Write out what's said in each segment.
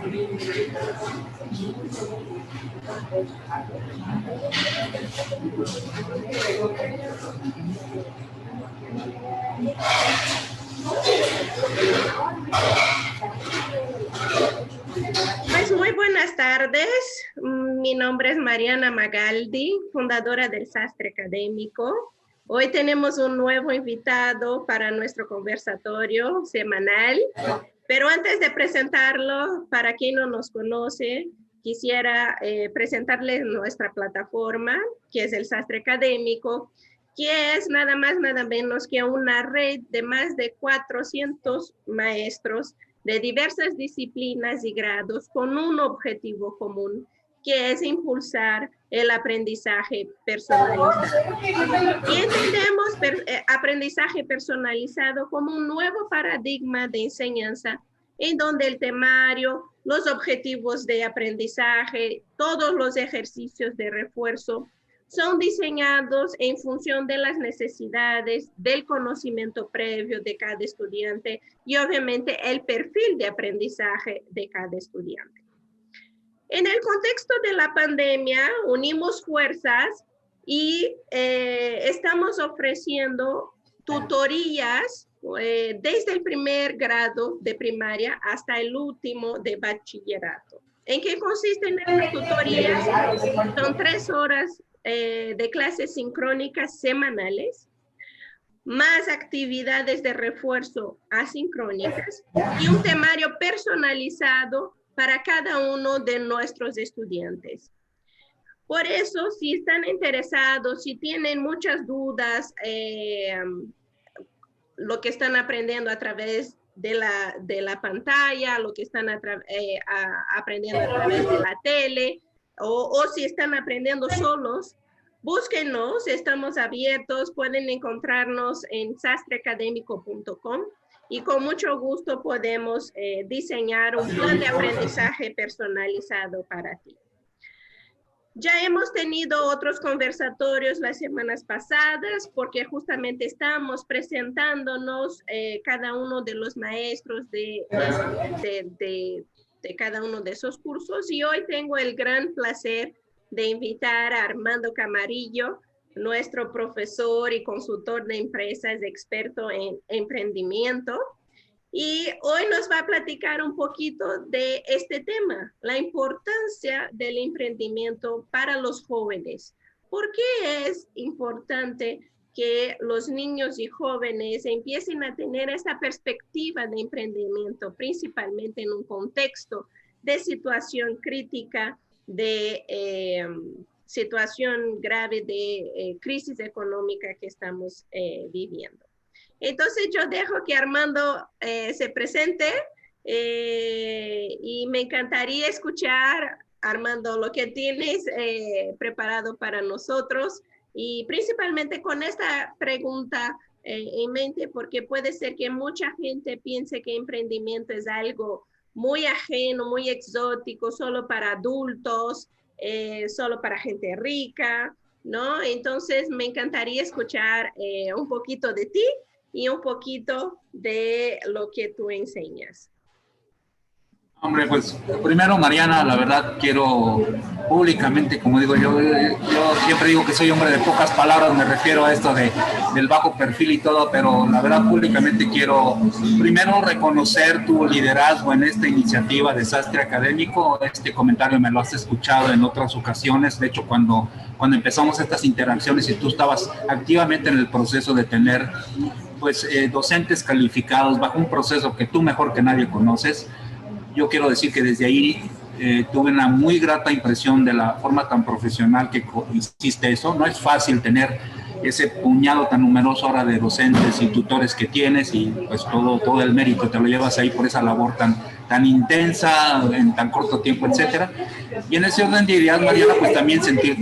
Pues muy buenas tardes. Mi nombre es Mariana Magaldi, fundadora del Sastre Académico. Hoy tenemos un nuevo invitado para nuestro conversatorio semanal, pero antes de presentarlo, para quien no nos conoce, quisiera presentarles nuestra plataforma, que es el Sastre Académico, que es nada más, nada menos que una red de más de 400 maestros de diversas disciplinas y grados con un objetivo común, que es impulsar el aprendizaje personalizado. Y entendemos aprendizaje personalizado como un nuevo paradigma de enseñanza en donde el temario, los objetivos de aprendizaje, todos los ejercicios de refuerzo son diseñados en función de las necesidades, del conocimiento previo de cada estudiante y obviamente el perfil de aprendizaje de cada estudiante. En el contexto de la pandemia, unimos fuerzas y estamos ofreciendo tutorías desde el primer grado de primaria hasta el último de bachillerato. ¿En qué consisten estas tutorías? Son 3 horas de clases sincrónicas semanales, más actividades de refuerzo asincrónicas y un temario personalizado para cada uno de nuestros estudiantes. Por eso, si están interesados, si tienen muchas dudas, lo que están aprendiendo a través de la pantalla, lo que están aprendiendo a través de la tele, o si están aprendiendo solos, búsquenos, estamos abiertos, pueden encontrarnos en sastreacadémico.com y con mucho gusto podemos diseñar un plan de aprendizaje personalizado para ti. Ya hemos tenido otros conversatorios las semanas pasadas porque justamente estamos presentándonos cada uno de los maestros de cada uno de esos cursos y hoy tengo el gran placer de invitar a Armando Camarillo, nuestro profesor y consultor de empresas, experto en emprendimiento. Y hoy nos va a platicar un poquito de este tema, la importancia del emprendimiento para los jóvenes. ¿Por qué es importante que los niños y jóvenes empiecen a tener esa perspectiva de emprendimiento, principalmente en un contexto de situación crítica, de situación grave de crisis económica que estamos viviendo? Entonces yo dejo que Armando se presente y me encantaría escuchar, Armando, lo que tienes preparado para nosotros y principalmente con esta pregunta en mente, porque puede ser que mucha gente piense que emprendimiento es algo muy ajeno, muy exótico, solo para adultos, solo para gente rica, ¿no? Entonces me encantaría escuchar un poquito de ti y un poquito de lo que tú enseñas. Hombre, pues primero, Mariana, la verdad quiero públicamente, como digo yo siempre digo que soy hombre de pocas palabras, me refiero a esto del bajo perfil y todo, pero la verdad públicamente quiero primero reconocer tu liderazgo en esta iniciativa de Sastre Académico. Este comentario me lo has escuchado en otras ocasiones, de hecho cuando empezamos estas interacciones y tú estabas activamente en el proceso de tener pues docentes calificados bajo un proceso que tú mejor que nadie conoces. Yo quiero decir que desde ahí tuve una muy grata impresión de la forma tan profesional que hiciste eso. No es fácil tener ese puñado tan numeroso ahora de docentes y tutores que tienes y pues todo el mérito te lo llevas ahí por esa labor tan intensa, en tan corto tiempo, etcétera. Y en ese orden de ideas, Mariana, pues también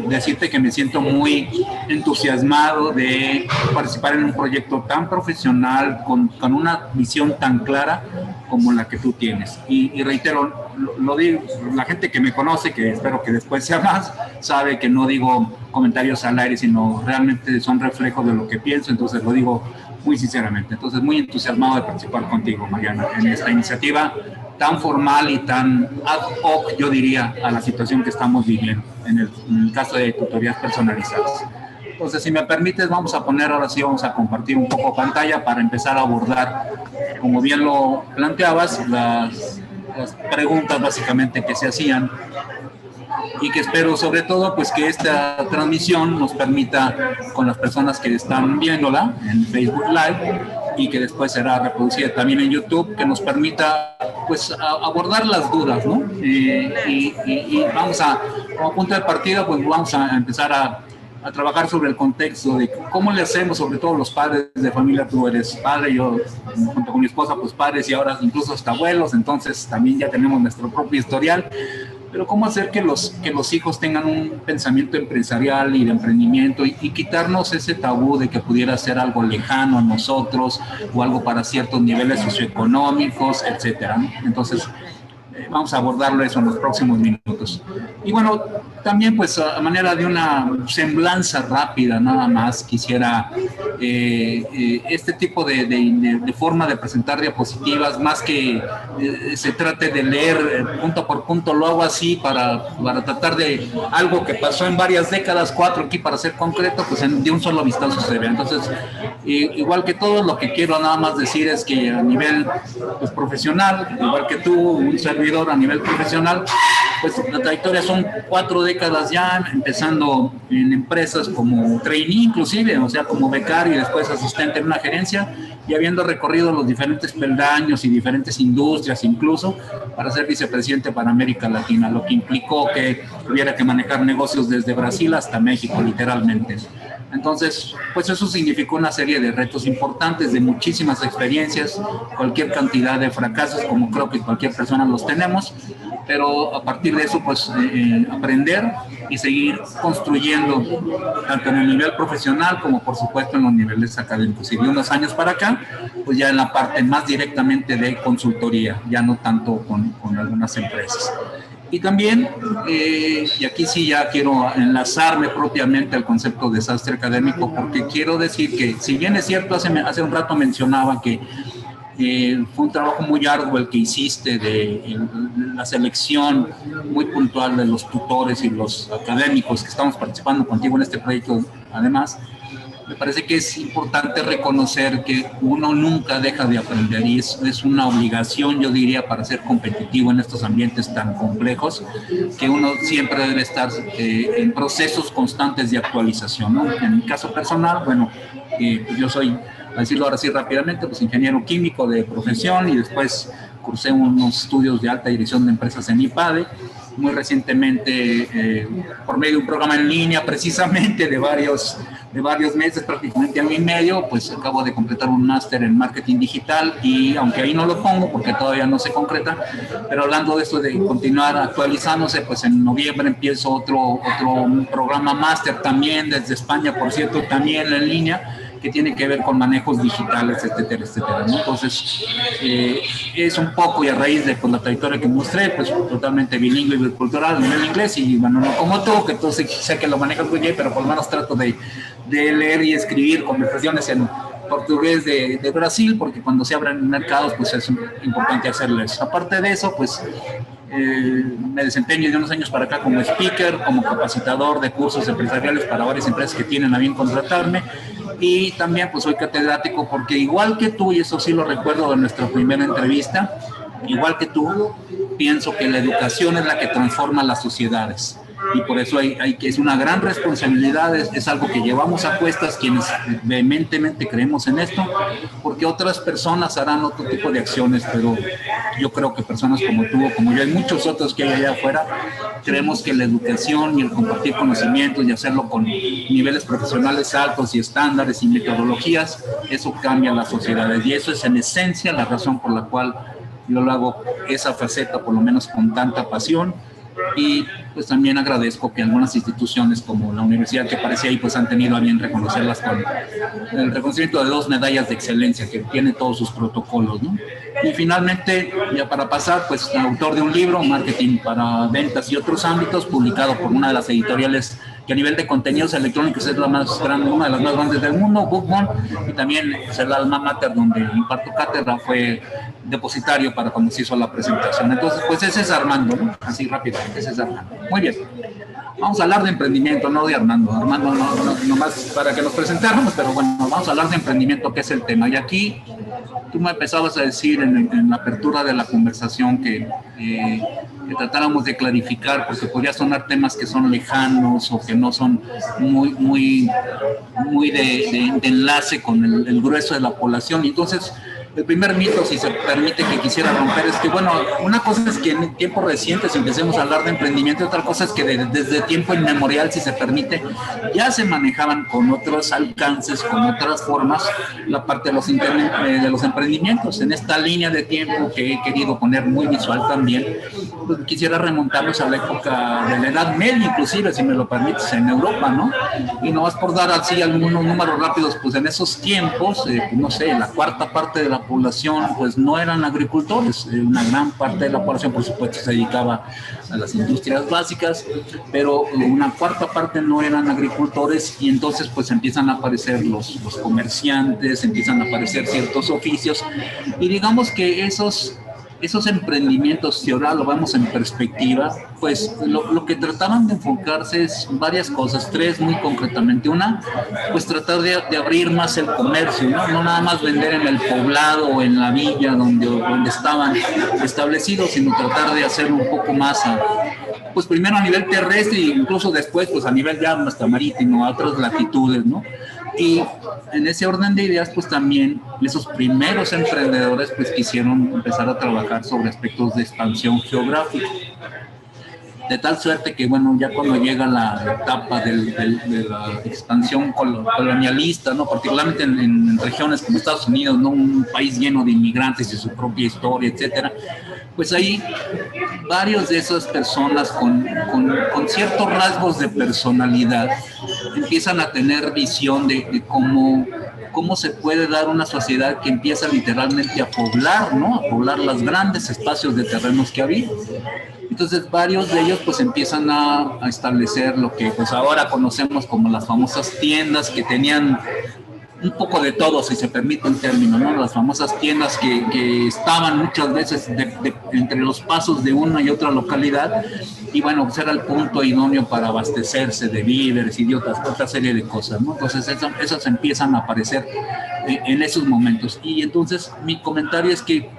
decirte que me siento muy entusiasmado de participar en un proyecto tan profesional, con una visión tan clara como la que tú tienes. Y reitero, lo digo, la gente que me conoce, que espero que después sea más, sabe que no digo comentarios al aire, sino realmente son reflejos de lo que pienso, entonces lo digo muy sinceramente. Entonces, muy entusiasmado de participar contigo, Mariana, en esta iniciativa tan formal y tan ad hoc, yo diría, a la situación que estamos viviendo en el caso de tutorías personalizadas. Entonces, si me permites, vamos a poner, ahora sí vamos a compartir un poco pantalla para empezar a abordar, como bien lo planteabas, las preguntas básicamente que se hacían, y que espero sobre todo pues que esta transmisión nos permita, con las personas que están viéndola en Facebook Live y que después será reproducida también en YouTube, que nos permita pues abordar las dudas, ¿no? Y vamos a, como punto de partida, pues vamos a empezar a trabajar sobre el contexto de cómo le hacemos, sobre todo los padres de familia. Tú eres padre, yo junto con mi esposa pues padres y ahora incluso hasta abuelos, entonces también ya tenemos nuestro propio historial. Pero cómo hacer que los hijos tengan un pensamiento empresarial y de emprendimiento y quitarnos ese tabú de que pudiera ser algo lejano a nosotros o algo para ciertos niveles socioeconómicos, etcétera, ¿no? Entonces, vamos a abordarlo eso en los próximos minutos. Y bueno, también pues a manera de una semblanza rápida nada más, quisiera este tipo de forma de presentar diapositivas, más que se trate de leer punto por punto, lo hago así para tratar de algo que pasó en varias décadas, 4 aquí para ser concreto, pues de un solo vistazo se ve. Entonces, igual que todo, lo que quiero nada más decir es que a nivel pues, profesional, igual que tú, un servidor a nivel profesional, pues la trayectoria son 4 décadas ya, empezando en empresas como trainee inclusive, o sea, como becario y después asistente en una gerencia, y habiendo recorrido los diferentes peldaños y diferentes industrias incluso, para ser vicepresidente para América Latina, lo que implicó que tuviera que manejar negocios desde Brasil hasta México, literalmente. Entonces, pues eso significó una serie de retos importantes, de muchísimas experiencias, cualquier cantidad de fracasos, como creo que cualquier persona los tenemos, pero a partir de eso, pues aprender y seguir construyendo, tanto en el nivel profesional como por supuesto en los niveles académicos. Y de unos años para acá, pues ya en la parte más directamente de consultoría, ya no tanto con algunas empresas. Y también, y aquí sí ya quiero enlazarme propiamente al concepto de desastre académico, porque quiero decir que, si bien es cierto, hace un rato mencionaba que fue un trabajo muy arduo el que hiciste de la selección muy puntual de los tutores y los académicos que estamos participando contigo en este proyecto, además, me parece que es importante reconocer que uno nunca deja de aprender y es una obligación, yo diría, para ser competitivo en estos ambientes tan complejos, que uno siempre debe estar en procesos constantes de actualización, ¿no? En mi caso personal, bueno, yo soy, a decirlo ahora sí rápidamente, pues ingeniero químico de profesión y después cursé unos estudios de alta dirección de empresas en IPADE. Muy recientemente, por medio de un programa en línea, precisamente de varios meses, prácticamente año y medio, pues acabo de completar un máster en marketing digital y aunque ahí no lo pongo porque todavía no se concreta, pero hablando de esto de continuar actualizándose, pues en noviembre empiezo otro programa máster también desde España, por cierto, también en línea, que tiene que ver con manejos digitales, etcétera, etcétera, ¿no? Entonces, es un poco, y a raíz de pues, la trayectoria que mostré, pues totalmente bilingüe y bicultural en el inglés, y bueno, no como tú, que entonces sé que lo manejas muy bien, pero por lo menos trato de leer y escribir conversaciones en portugués de Brasil, porque cuando se abren mercados, pues es importante hacerlo eso. Aparte de eso, pues me desempeño de unos años para acá como speaker, como capacitador de cursos empresariales para varias empresas que tienen a bien contratarme, y también pues soy catedrático porque igual que tú, y eso sí lo recuerdo de nuestra primera entrevista, igual que tú, pienso que la educación es la que transforma las sociedades. Y por eso es una gran responsabilidad, es algo que llevamos a cuestas quienes vehementemente creemos en esto, porque otras personas harán otro tipo de acciones, pero yo creo que personas como tú o como yo, y muchos otros que hay allá afuera, creemos que la educación y el compartir conocimientos y hacerlo con niveles profesionales altos y estándares y metodologías, eso cambia las sociedades, y eso es en esencia la razón por la cual yo lo hago, esa faceta por lo menos con tanta pasión. Y pues también agradezco que algunas instituciones como la universidad que aparece ahí pues han tenido a bien reconocerlas con el reconocimiento de 2 medallas de excelencia que tiene todos sus protocolos, ¿no? Y finalmente, ya para pasar, pues autor de un libro, Marketing para Ventas y otros ámbitos, publicado por una de las editoriales que a nivel de contenidos electrónicos es la más grande, una de las más grandes del mundo, Bookmon, y también pues, el alma mater donde imparto cátedra fue depositario para cuando se hizo la presentación. Entonces, pues ese es Armando, ¿no? Así rápidamente, ese es Armando. Muy bien. Vamos a hablar de emprendimiento, no de Armando. Armando no más para que nos presentáramos, pero bueno, vamos a hablar de emprendimiento, que es el tema. Y aquí tú me empezabas a decir en la apertura de la conversación que tratáramos de clarificar, porque podría sonar temas que son lejanos o que no son muy de enlace con el grueso de la población. Y entonces, el primer mito, si se permite que quisiera romper, es que, bueno, una cosa es que en tiempos recientes empecemos a hablar de emprendimiento, y otra cosa es que desde tiempo inmemorial, si se permite, ya se manejaban con otros alcances, con otras formas, la parte de los emprendimientos. En esta línea de tiempo que he querido poner muy visual también, pues quisiera remontarnos a la época de la Edad Media, inclusive, si me lo permites, en Europa, ¿no? Y no vas por dar así algunos números rápidos, pues en esos tiempos, no sé, la cuarta parte de la población pues no eran agricultores, una gran parte de la población por supuesto se dedicaba a las industrias básicas, pero una cuarta parte no eran agricultores, y entonces pues empiezan a aparecer los comerciantes, empiezan a aparecer ciertos oficios, y digamos que esos emprendimientos, si ahora lo vemos en perspectiva, pues lo que trataban de enfocarse es varias cosas, tres muy concretamente. Una, pues tratar de abrir más el comercio, ¿no? No nada más vender en el poblado o en la villa donde estaban establecidos, sino tratar de hacerlo un poco más pues primero a nivel terrestre e incluso después pues a nivel ya hasta marítimo, a otras latitudes, ¿no? Y en ese orden de ideas, pues también esos primeros emprendedores pues quisieron empezar a trabajar sobre aspectos de expansión geográfica. De tal suerte que, bueno, ya cuando llega la etapa de la expansión colonialista, ¿no? Particularmente en regiones como Estados Unidos, ¿no? Un país lleno de inmigrantes y su propia historia, etcétera, pues ahí varios de esas personas con ciertos rasgos de personalidad empiezan a tener visión de cómo se puede dar una sociedad que empieza literalmente a poblar, ¿no? A poblar los grandes espacios de terrenos que había. Entonces varios de ellos pues empiezan a establecer lo que pues ahora conocemos como las famosas tiendas, que tenían un poco de todo, si se permite el término, ¿no? Las famosas tiendas que estaban muchas veces entre los pasos de una y otra localidad, y bueno, pues era el punto idóneo para abastecerse de víveres y de otra serie de cosas, ¿no? Entonces esas empiezan a aparecer en esos momentos. Y entonces mi comentario es que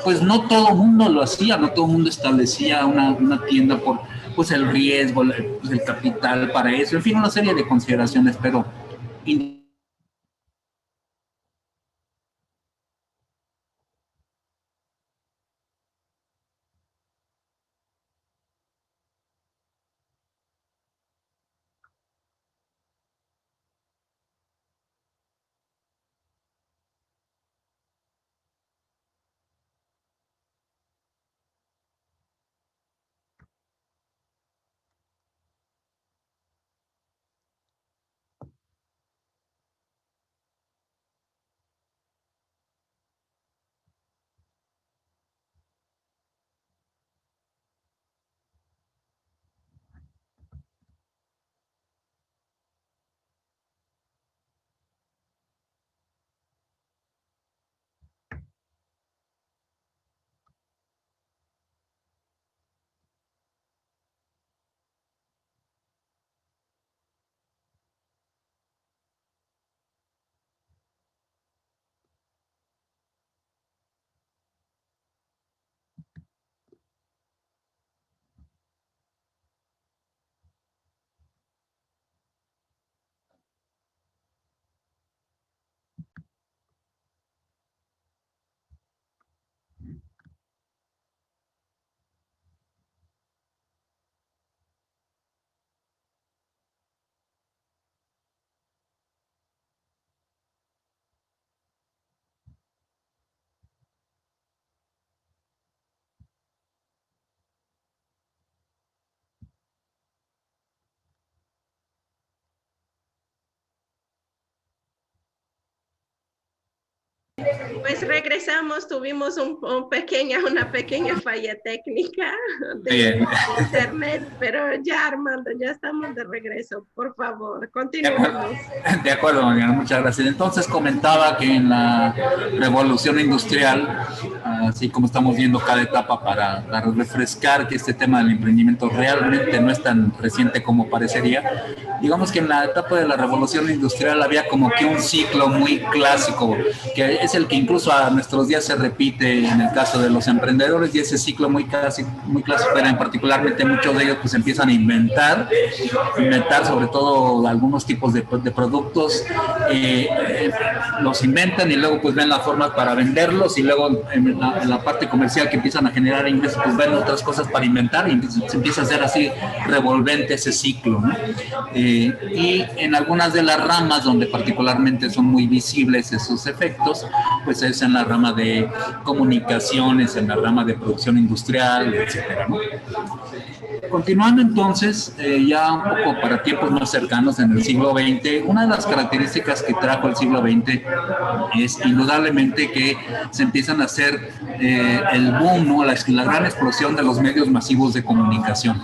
pues no todo el mundo lo hacía, no todo el mundo establecía una tienda por pues el riesgo, pues el capital para eso, en fin, una serie de consideraciones, pero Pues regresamos, tuvimos una pequeña falla técnica de Bien. internet, pero ya, Armando, ya estamos de regreso. Por favor, continuemos. De acuerdo, Mariana, muchas gracias. Entonces comentaba que en la revolución industrial, así como estamos viendo cada etapa para refrescar que este tema del emprendimiento realmente no es tan reciente como parecería, digamos que en la etapa de la revolución industrial había como que un ciclo muy clásico, que es el que incluso a nuestros días se repite en el caso de los emprendedores, y ese ciclo muy clásico era particularmente muchos de ellos pues empiezan a inventar sobre todo algunos tipos de productos, los inventan y luego pues ven las formas para venderlos, y luego en la parte comercial que empiezan a generar ingresos pues ven otras cosas para inventar, y se empieza a hacer así revolvente ese ciclo, ¿no? Y en algunas de las ramas donde particularmente son muy visibles esos efectos, pues es en la rama de comunicaciones, en la rama de producción industrial, etcétera, ¿no? Continuando entonces, ya un poco para tiempos más cercanos en el siglo XX, una de las características que trajo el siglo XX es indudablemente que se empiezan a hacer el boom, ¿no? La gran explosión de los medios masivos de comunicación.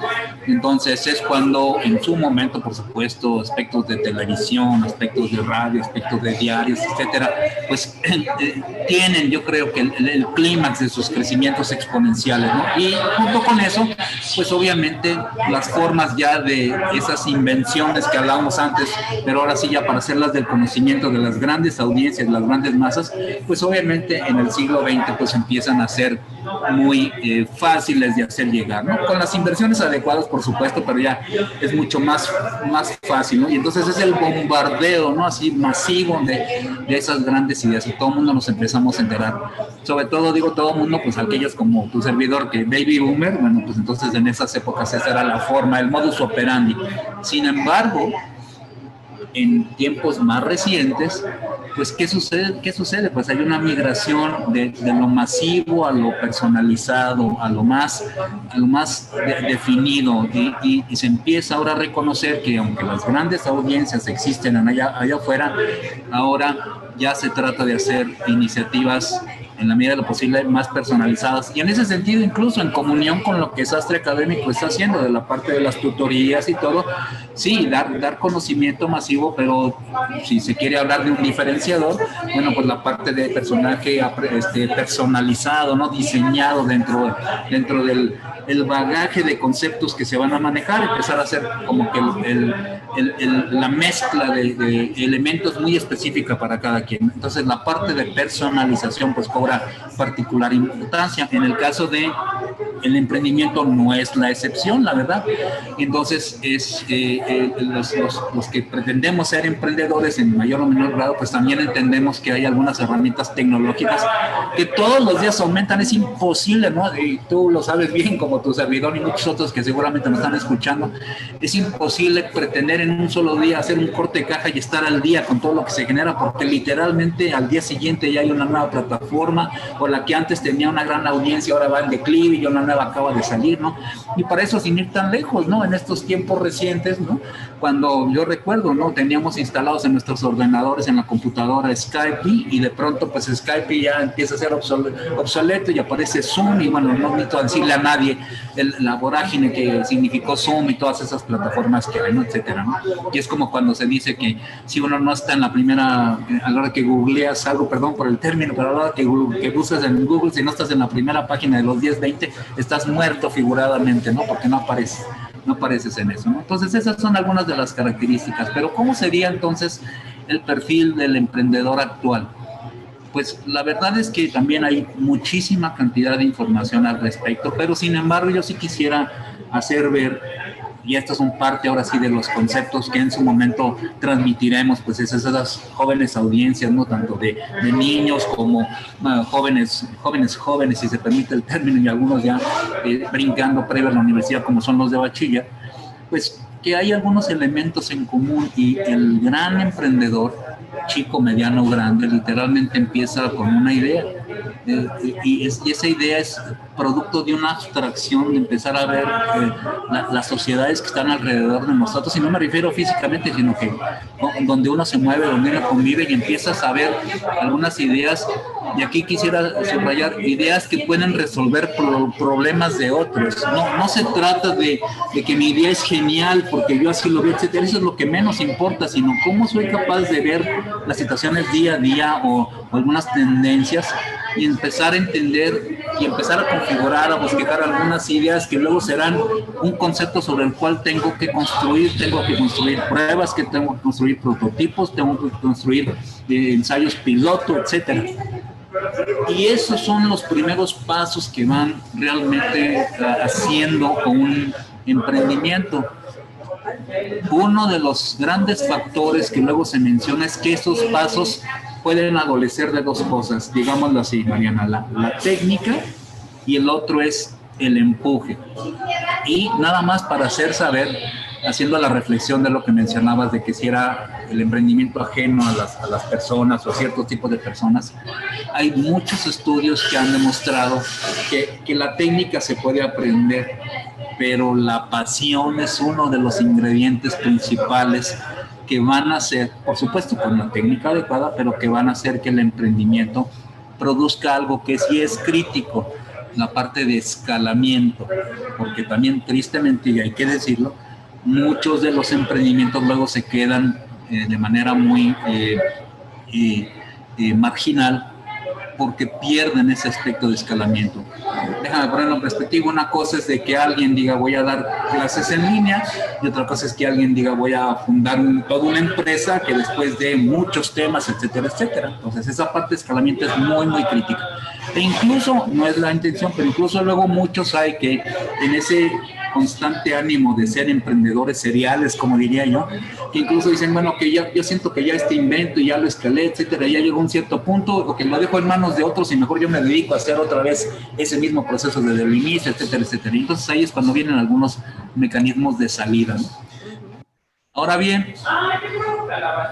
Entonces es cuando en su momento, por supuesto, aspectos de televisión, aspectos de radio, aspectos de diarios, etcétera, pues tienen, yo creo que el clímax de sus crecimientos exponenciales, ¿no? Y junto con eso, pues obviamente las formas ya de esas invenciones que hablábamos antes, pero ahora sí ya para hacerlas del conocimiento de las grandes audiencias, las grandes masas, pues obviamente en el siglo XX pues empiezan a ser muy fáciles de hacer llegar, ¿no? Con las inversiones adecuadas, por supuesto, pero ya es mucho más fácil, ¿no? Y entonces es el bombardeo, ¿no? Así masivo de esas grandes ideas, y todo el mundo nos empezamos a enterar. Sobre todo, digo todo el mundo, pues aquellos como tu servidor, que baby boomer, bueno, pues entonces en esas épocas esa era la forma, el modus operandi. Sin embargo, en tiempos más recientes, pues ¿qué sucede? Pues hay una migración de lo masivo a lo personalizado, a lo más definido, y se empieza ahora a reconocer que aunque las grandes audiencias existen allá afuera, ahora ya se trata de hacer iniciativas en la medida de lo posible más personalizadas, y en ese sentido incluso en comunión con lo que Sastre Académico está haciendo de la parte de las tutorías y todo, sí, dar conocimiento masivo, pero si se quiere hablar de un diferenciador, bueno, pues la parte de personaje personalizado, ¿no? Diseñado dentro del el bagaje de conceptos que se van a manejar, empezar a hacer como que la mezcla de elementos muy específica para cada quien. Entonces la parte de personalización pues cobra particular importancia. En el caso de el emprendimiento no es la excepción, la verdad. Entonces los que pretendemos ser emprendedores en mayor o menor grado, pues también entendemos que hay algunas herramientas tecnológicas que todos los días aumentan. Es imposible, ¿no? Y tú lo sabes bien, como tu servidor y muchos otros que seguramente nos están escuchando, es imposible pretender en un solo día hacer un corte de caja y estar al día con todo lo que se genera, porque literalmente al día siguiente ya hay una nueva plataforma, o la que antes tenía una gran audiencia ahora va en declive y una nueva acaba de salir, ¿no? Y para eso, sin ir tan lejos, ¿no? En estos tiempos recientes, ¿no? Cuando yo recuerdo, ¿no? Teníamos instalados en nuestros ordenadores, en la computadora, Skype, y de pronto pues Skype ya empieza a ser obsoleto y aparece Zoom, y bueno, no necesito decirle a nadie la vorágine que significó Zoom y todas esas plataformas que hay, ¿no? Etcétera, ¿no? Y es como cuando se dice que si uno no está en la primera, a la hora que googleas algo, perdón por el término, pero a la hora que buscas en Google, si no estás en la primera página de los 10, 20, estás muerto figuradamente, ¿no? Porque no apareces en eso, ¿no? Entonces esas son algunas de las características. Pero ¿cómo sería entonces el perfil del emprendedor actual? Pues la verdad es que también hay muchísima cantidad de información al respecto, pero sin embargo yo sí quisiera hacer ver, y estas son parte ahora sí de los conceptos que en su momento transmitiremos, pues esas jóvenes audiencias, ¿no? Tanto de niños como jóvenes, si se permite el término, y algunos ya brincando previo a la universidad, como son los de bachiller, pues que hay algunos elementos en común, y el gran emprendedor, chico, mediano, grande, literalmente empieza con una idea. y esa idea es producto de una abstracción de empezar a ver las sociedades que están alrededor de nosotros, y no me refiero físicamente, sino que donde uno se mueve, donde uno convive y empiezas a ver algunas ideas, y aquí quisiera subrayar ideas que pueden resolver problemas de otros. No se trata de que mi idea es genial porque yo así lo veo, etcétera. Eso es lo que menos importa, sino cómo soy capaz de ver las situaciones día a día o algunas tendencias y empezar a entender y empezar a configurar, a bosquejar algunas ideas que luego serán un concepto sobre el cual tengo que construir pruebas, que tengo que construir prototipos, tengo que construir ensayos piloto, etcétera. Y esos son los primeros pasos que van realmente haciendo un emprendimiento. Uno de los grandes factores que luego se menciona es que esos pasos pueden adolecer de dos cosas, digámoslo así, Mariana, la técnica, y el otro es el empuje. Y nada más para hacer saber, haciendo la reflexión de lo que mencionabas, de que si era el emprendimiento ajeno a las personas o a ciertos tipos de personas, hay muchos estudios que han demostrado que la técnica se puede aprender, pero la pasión es uno de los ingredientes principales que van a hacer, por supuesto con la técnica adecuada, pero que van a hacer que el emprendimiento produzca algo que sí es crítico, la parte de escalamiento, porque también tristemente, y hay que decirlo, muchos de los emprendimientos luego se quedan de manera muy marginal porque pierden ese aspecto de escalamiento. Déjame ponerlo en perspectiva. Una cosa es de que alguien diga voy a dar clases en línea, y otra cosa es que alguien diga voy a fundar toda una empresa que después de muchos temas, etcétera, etcétera. Entonces esa parte de escalamiento es muy, muy crítica. E incluso, no es la intención, pero incluso luego muchos hay que en ese constante ánimo de ser emprendedores seriales, como diría yo, que incluso dicen, bueno, que ya, yo siento que ya este invento, ya lo escalé, etcétera, ya llegó a un cierto punto, o que lo dejo en manos de otros y mejor yo me dedico a hacer otra vez ese mismo proceso desde el inicio, etcétera, etcétera. Y entonces ahí es cuando vienen algunos mecanismos de salida, ¿no? Ahora bien,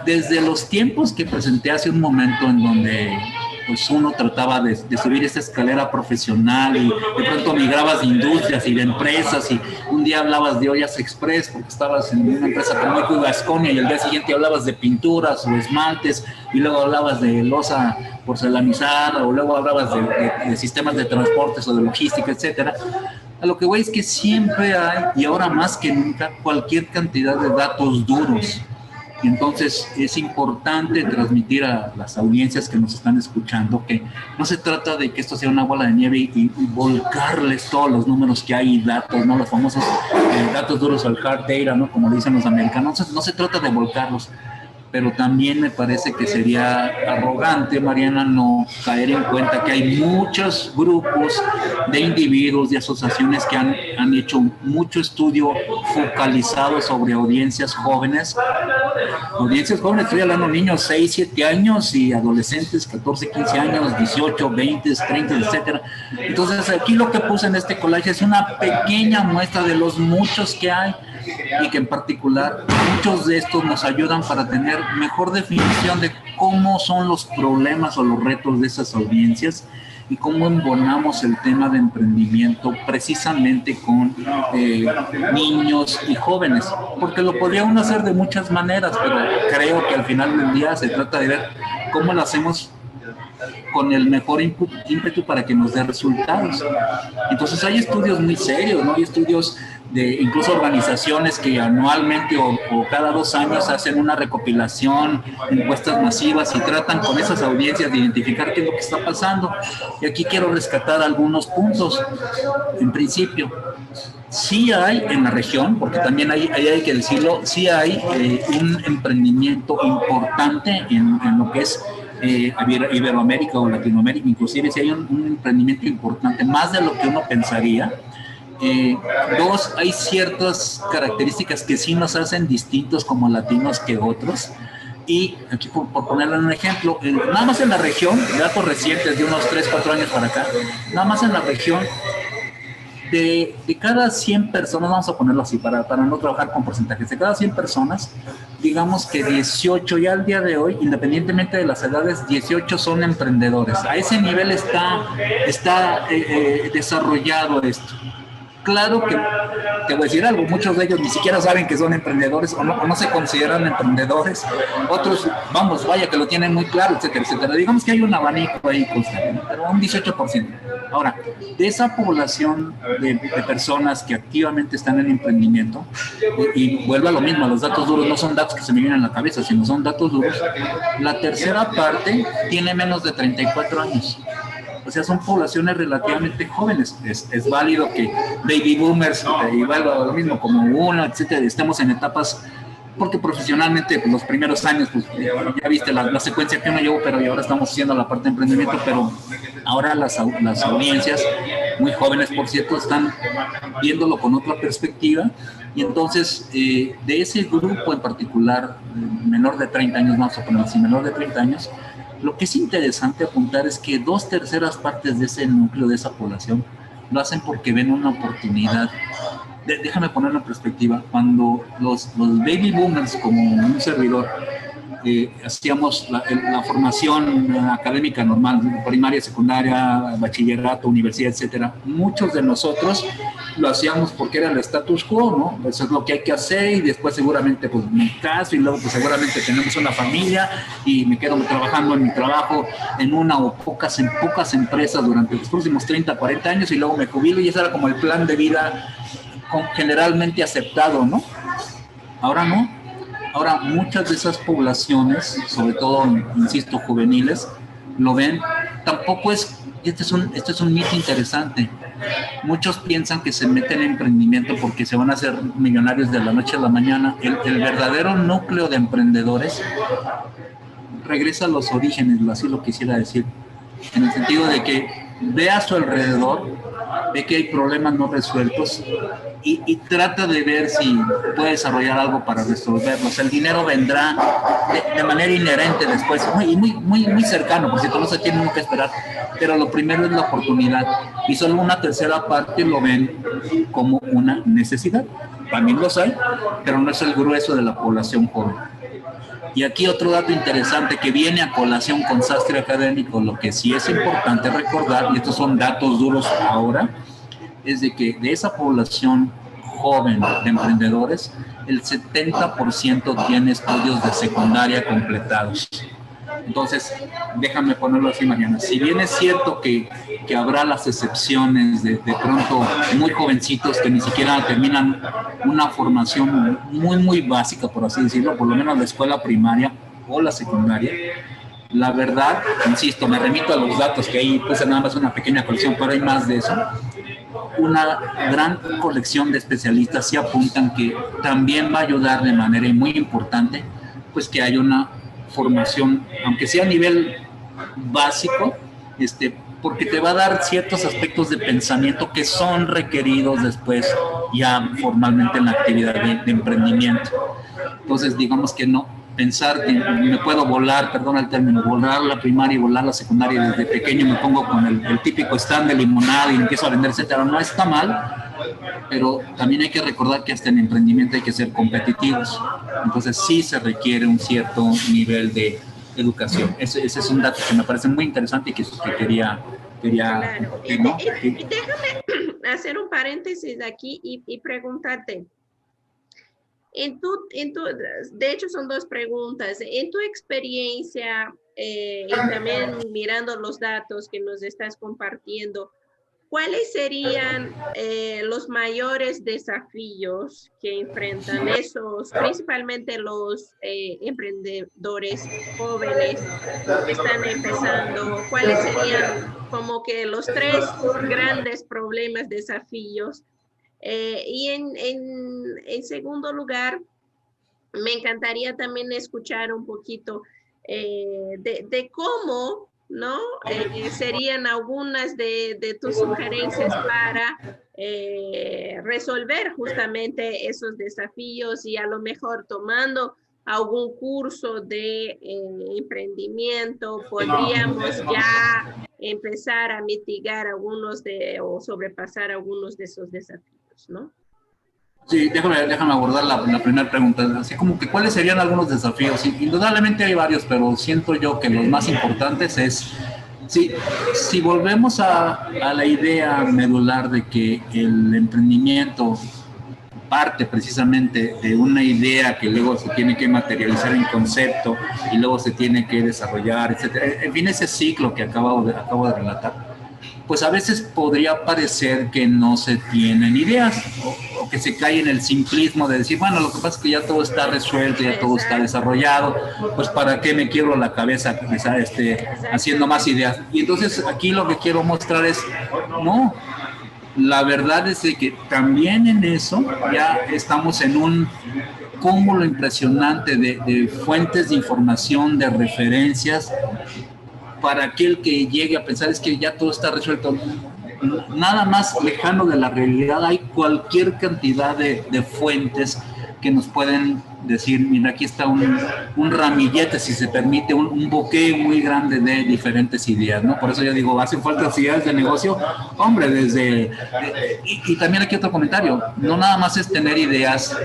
desde los tiempos que presenté hace un momento en donde pues uno trataba de subir esa escalera profesional y de pronto migrabas de industrias y de empresas, y un día hablabas de Ollas Express porque estabas en una empresa como Eco y Gasconia, y el día siguiente hablabas de pinturas o esmaltes, y luego hablabas de loza porcelanizada, o luego hablabas de sistemas de transportes o de logística, etcétera. A lo que voy es que siempre hay, y ahora más que nunca, cualquier cantidad de datos duros. Y entonces es importante transmitir a las audiencias que nos están escuchando que no se trata de que esto sea una bola de nieve y volcarles todos los números que hay y datos, ¿no? Los famosos datos duros o el hard data, ¿no? Como dicen los americanos. No se trata de volcarlos, pero también me parece que sería arrogante, Mariana, no caer en cuenta que hay muchos grupos de individuos, de asociaciones que han hecho mucho estudio focalizado sobre audiencias jóvenes. Audiencias jóvenes, estoy hablando de niños 6, 7 años y adolescentes 14, 15 años, 18, 20, 30, etcétera. Entonces aquí lo que puse en este collage es una pequeña muestra de los muchos que hay, y que en particular muchos de estos nos ayudan para tener mejor definición de cómo son los problemas o los retos de esas audiencias y cómo embonamos el tema de emprendimiento precisamente con niños y jóvenes, porque lo podría uno hacer de muchas maneras, pero creo que al final del día se trata de ver cómo lo hacemos con el mejor ímpetu para que nos dé resultados. Entonces hay estudios muy serios, ¿no? Hay estudios de incluso organizaciones que anualmente o cada 2 años hacen una recopilación, encuestas masivas, y tratan con esas audiencias de identificar qué es lo que está pasando. Y aquí quiero rescatar algunos puntos. En principio, sí hay en la región, porque también hay que decirlo, sí hay un emprendimiento importante en lo que es Iberoamérica o Latinoamérica, inclusive si hay un emprendimiento importante, más de lo que uno pensaría. 2, hay ciertas características que sí nos hacen distintos como latinos que otros. Y aquí por ponerle un ejemplo, nada más en la región, datos recientes de unos 3, 4 años para acá, nada más en la región de cada 100 personas, vamos a ponerlo así para no trabajar con porcentajes, de cada 100 personas, digamos que 18 ya al día de hoy, independientemente de las edades, 18 son emprendedores. A ese nivel está desarrollado esto. Claro que te voy a decir algo, muchos de ellos ni siquiera saben que son emprendedores o no se consideran emprendedores, otros, vamos, vaya que lo tienen muy claro, etcétera, etcétera. Digamos que hay un abanico ahí constante, pero un 18%. Ahora, de esa población de personas que activamente están en emprendimiento, y vuelvo a lo mismo, los datos duros no son datos que se me vienen a la cabeza, sino son datos duros, la tercera parte tiene menos de 34 años. O sea, son poblaciones relativamente jóvenes. Es válido que baby boomers, y vuelvo a lo mismo, como uno, etcétera, estemos en etapas, porque profesionalmente pues, los primeros años, pues ya viste la secuencia que uno llevó, pero y ahora estamos haciendo la parte de emprendimiento, pero ahora las audiencias, muy jóvenes por cierto, están viéndolo con otra perspectiva, y entonces de ese grupo en particular, menor de 30 años, vamos a poner así, menor de 30 años, lo que es interesante apuntar es que 2/3 partes de ese núcleo, de esa población, lo hacen porque ven una oportunidad. Déjame ponerlo en perspectiva. Cuando los baby boomers, como un servidor, hacíamos la formación académica normal, primaria, secundaria, bachillerato, universidad, etcétera, muchos de nosotros lo hacíamos porque era el status quo, ¿no? Eso es lo que hay que hacer y después seguramente pues me caso y luego pues seguramente tenemos una familia y me quedo trabajando en mi trabajo en una o pocas empresas durante los próximos 30, 40 años y luego me jubilo, y ese era como el plan de vida generalmente aceptado, ¿no? Ahora no. Ahora, muchas de esas poblaciones, sobre todo, insisto, juveniles, lo ven, tampoco es, este es un mito interesante. Muchos piensan que se meten en emprendimiento porque se van a hacer millonarios de la noche a la mañana. El verdadero núcleo de emprendedores regresa a los orígenes, así lo quisiera decir, en el sentido de que ve a su alrededor, ve que hay problemas no resueltos y trata de ver si puede desarrollar algo para resolverlos. El dinero vendrá de manera inherente después, muy cercano, por cierto, no se tiene uno que esperar, pero lo primero es la oportunidad, y solo una tercera parte lo ven como una necesidad. También los hay, pero no es el grueso de la población joven. Y aquí otro dato interesante que viene a colación con Sastre Académico, lo que sí es importante recordar, y estos son datos duros ahora, es de que de esa población joven de emprendedores, el 70% tiene estudios de secundaria completados. Entonces, déjame ponerlo así, Mariana. Si bien es cierto que habrá las excepciones de pronto muy jovencitos que ni siquiera terminan una formación muy básica, por así decirlo, por lo menos la escuela primaria o la secundaria, la verdad, insisto, me remito a los datos que ahí puse nada más una pequeña colección, pero hay más de eso. Una gran colección de especialistas sí apuntan que también va a ayudar de manera muy importante, pues que haya una formación, aunque sea a nivel básico, porque te va a dar ciertos aspectos de pensamiento que son requeridos después ya formalmente en la actividad de emprendimiento. Entonces, digamos que no pensar que me puedo volar, perdón el término, volar la primaria y volar la secundaria, desde pequeño me pongo con el típico stand de limonada y empiezo a vender, etcétera, no está mal, pero también hay que recordar que hasta en emprendimiento hay que ser competitivos. Entonces sí se requiere un cierto nivel de educación. Ese es un dato que me parece muy interesante y que quería claro. Y déjame hacer un paréntesis aquí y preguntarte. De hecho, son dos preguntas. En tu experiencia y también mirando los datos que nos estás compartiendo, ¿cuáles serían los mayores desafíos que enfrentan principalmente los emprendedores jóvenes que están empezando? ¿Cuáles serían como que los 3 grandes problemas, desafíos? Y en segundo lugar, me encantaría también escuchar un poquito de cómo, ¿no? Serían algunas de tus sugerencias para resolver justamente esos desafíos y a lo mejor tomando algún curso de emprendimiento, podríamos ya empezar a mitigar o sobrepasar algunos de esos desafíos, ¿no? Sí, déjame abordar la primera pregunta. Así como que, ¿cuáles serían algunos desafíos? Indudablemente hay varios, pero siento yo que los más importantes es, si volvemos a la idea medular de que el emprendimiento parte precisamente de una idea que luego se tiene que materializar en concepto y luego se tiene que desarrollar, etcétera. En fin, ese ciclo que acabo de relatar, pues a veces podría parecer que no se tienen ideas o que se cae en el simplismo de decir, bueno, lo que pasa es que ya todo está resuelto, ya todo está desarrollado, pues para qué me quiebro la cabeza haciendo más ideas. Y entonces aquí lo que quiero mostrar es, no, la verdad es que también en eso ya estamos en un cúmulo impresionante de fuentes de información, de referencias, para aquel que llegue a pensar es que ya todo está resuelto. Nada más lejano de la realidad, hay cualquier cantidad de fuentes que nos pueden decir, mira, aquí está un ramillete, si se permite, un bouquet muy grande de diferentes ideas, ¿no? Por eso yo digo, hacen falta ideas de negocio, hombre, y también aquí otro comentario, no nada más es tener ideas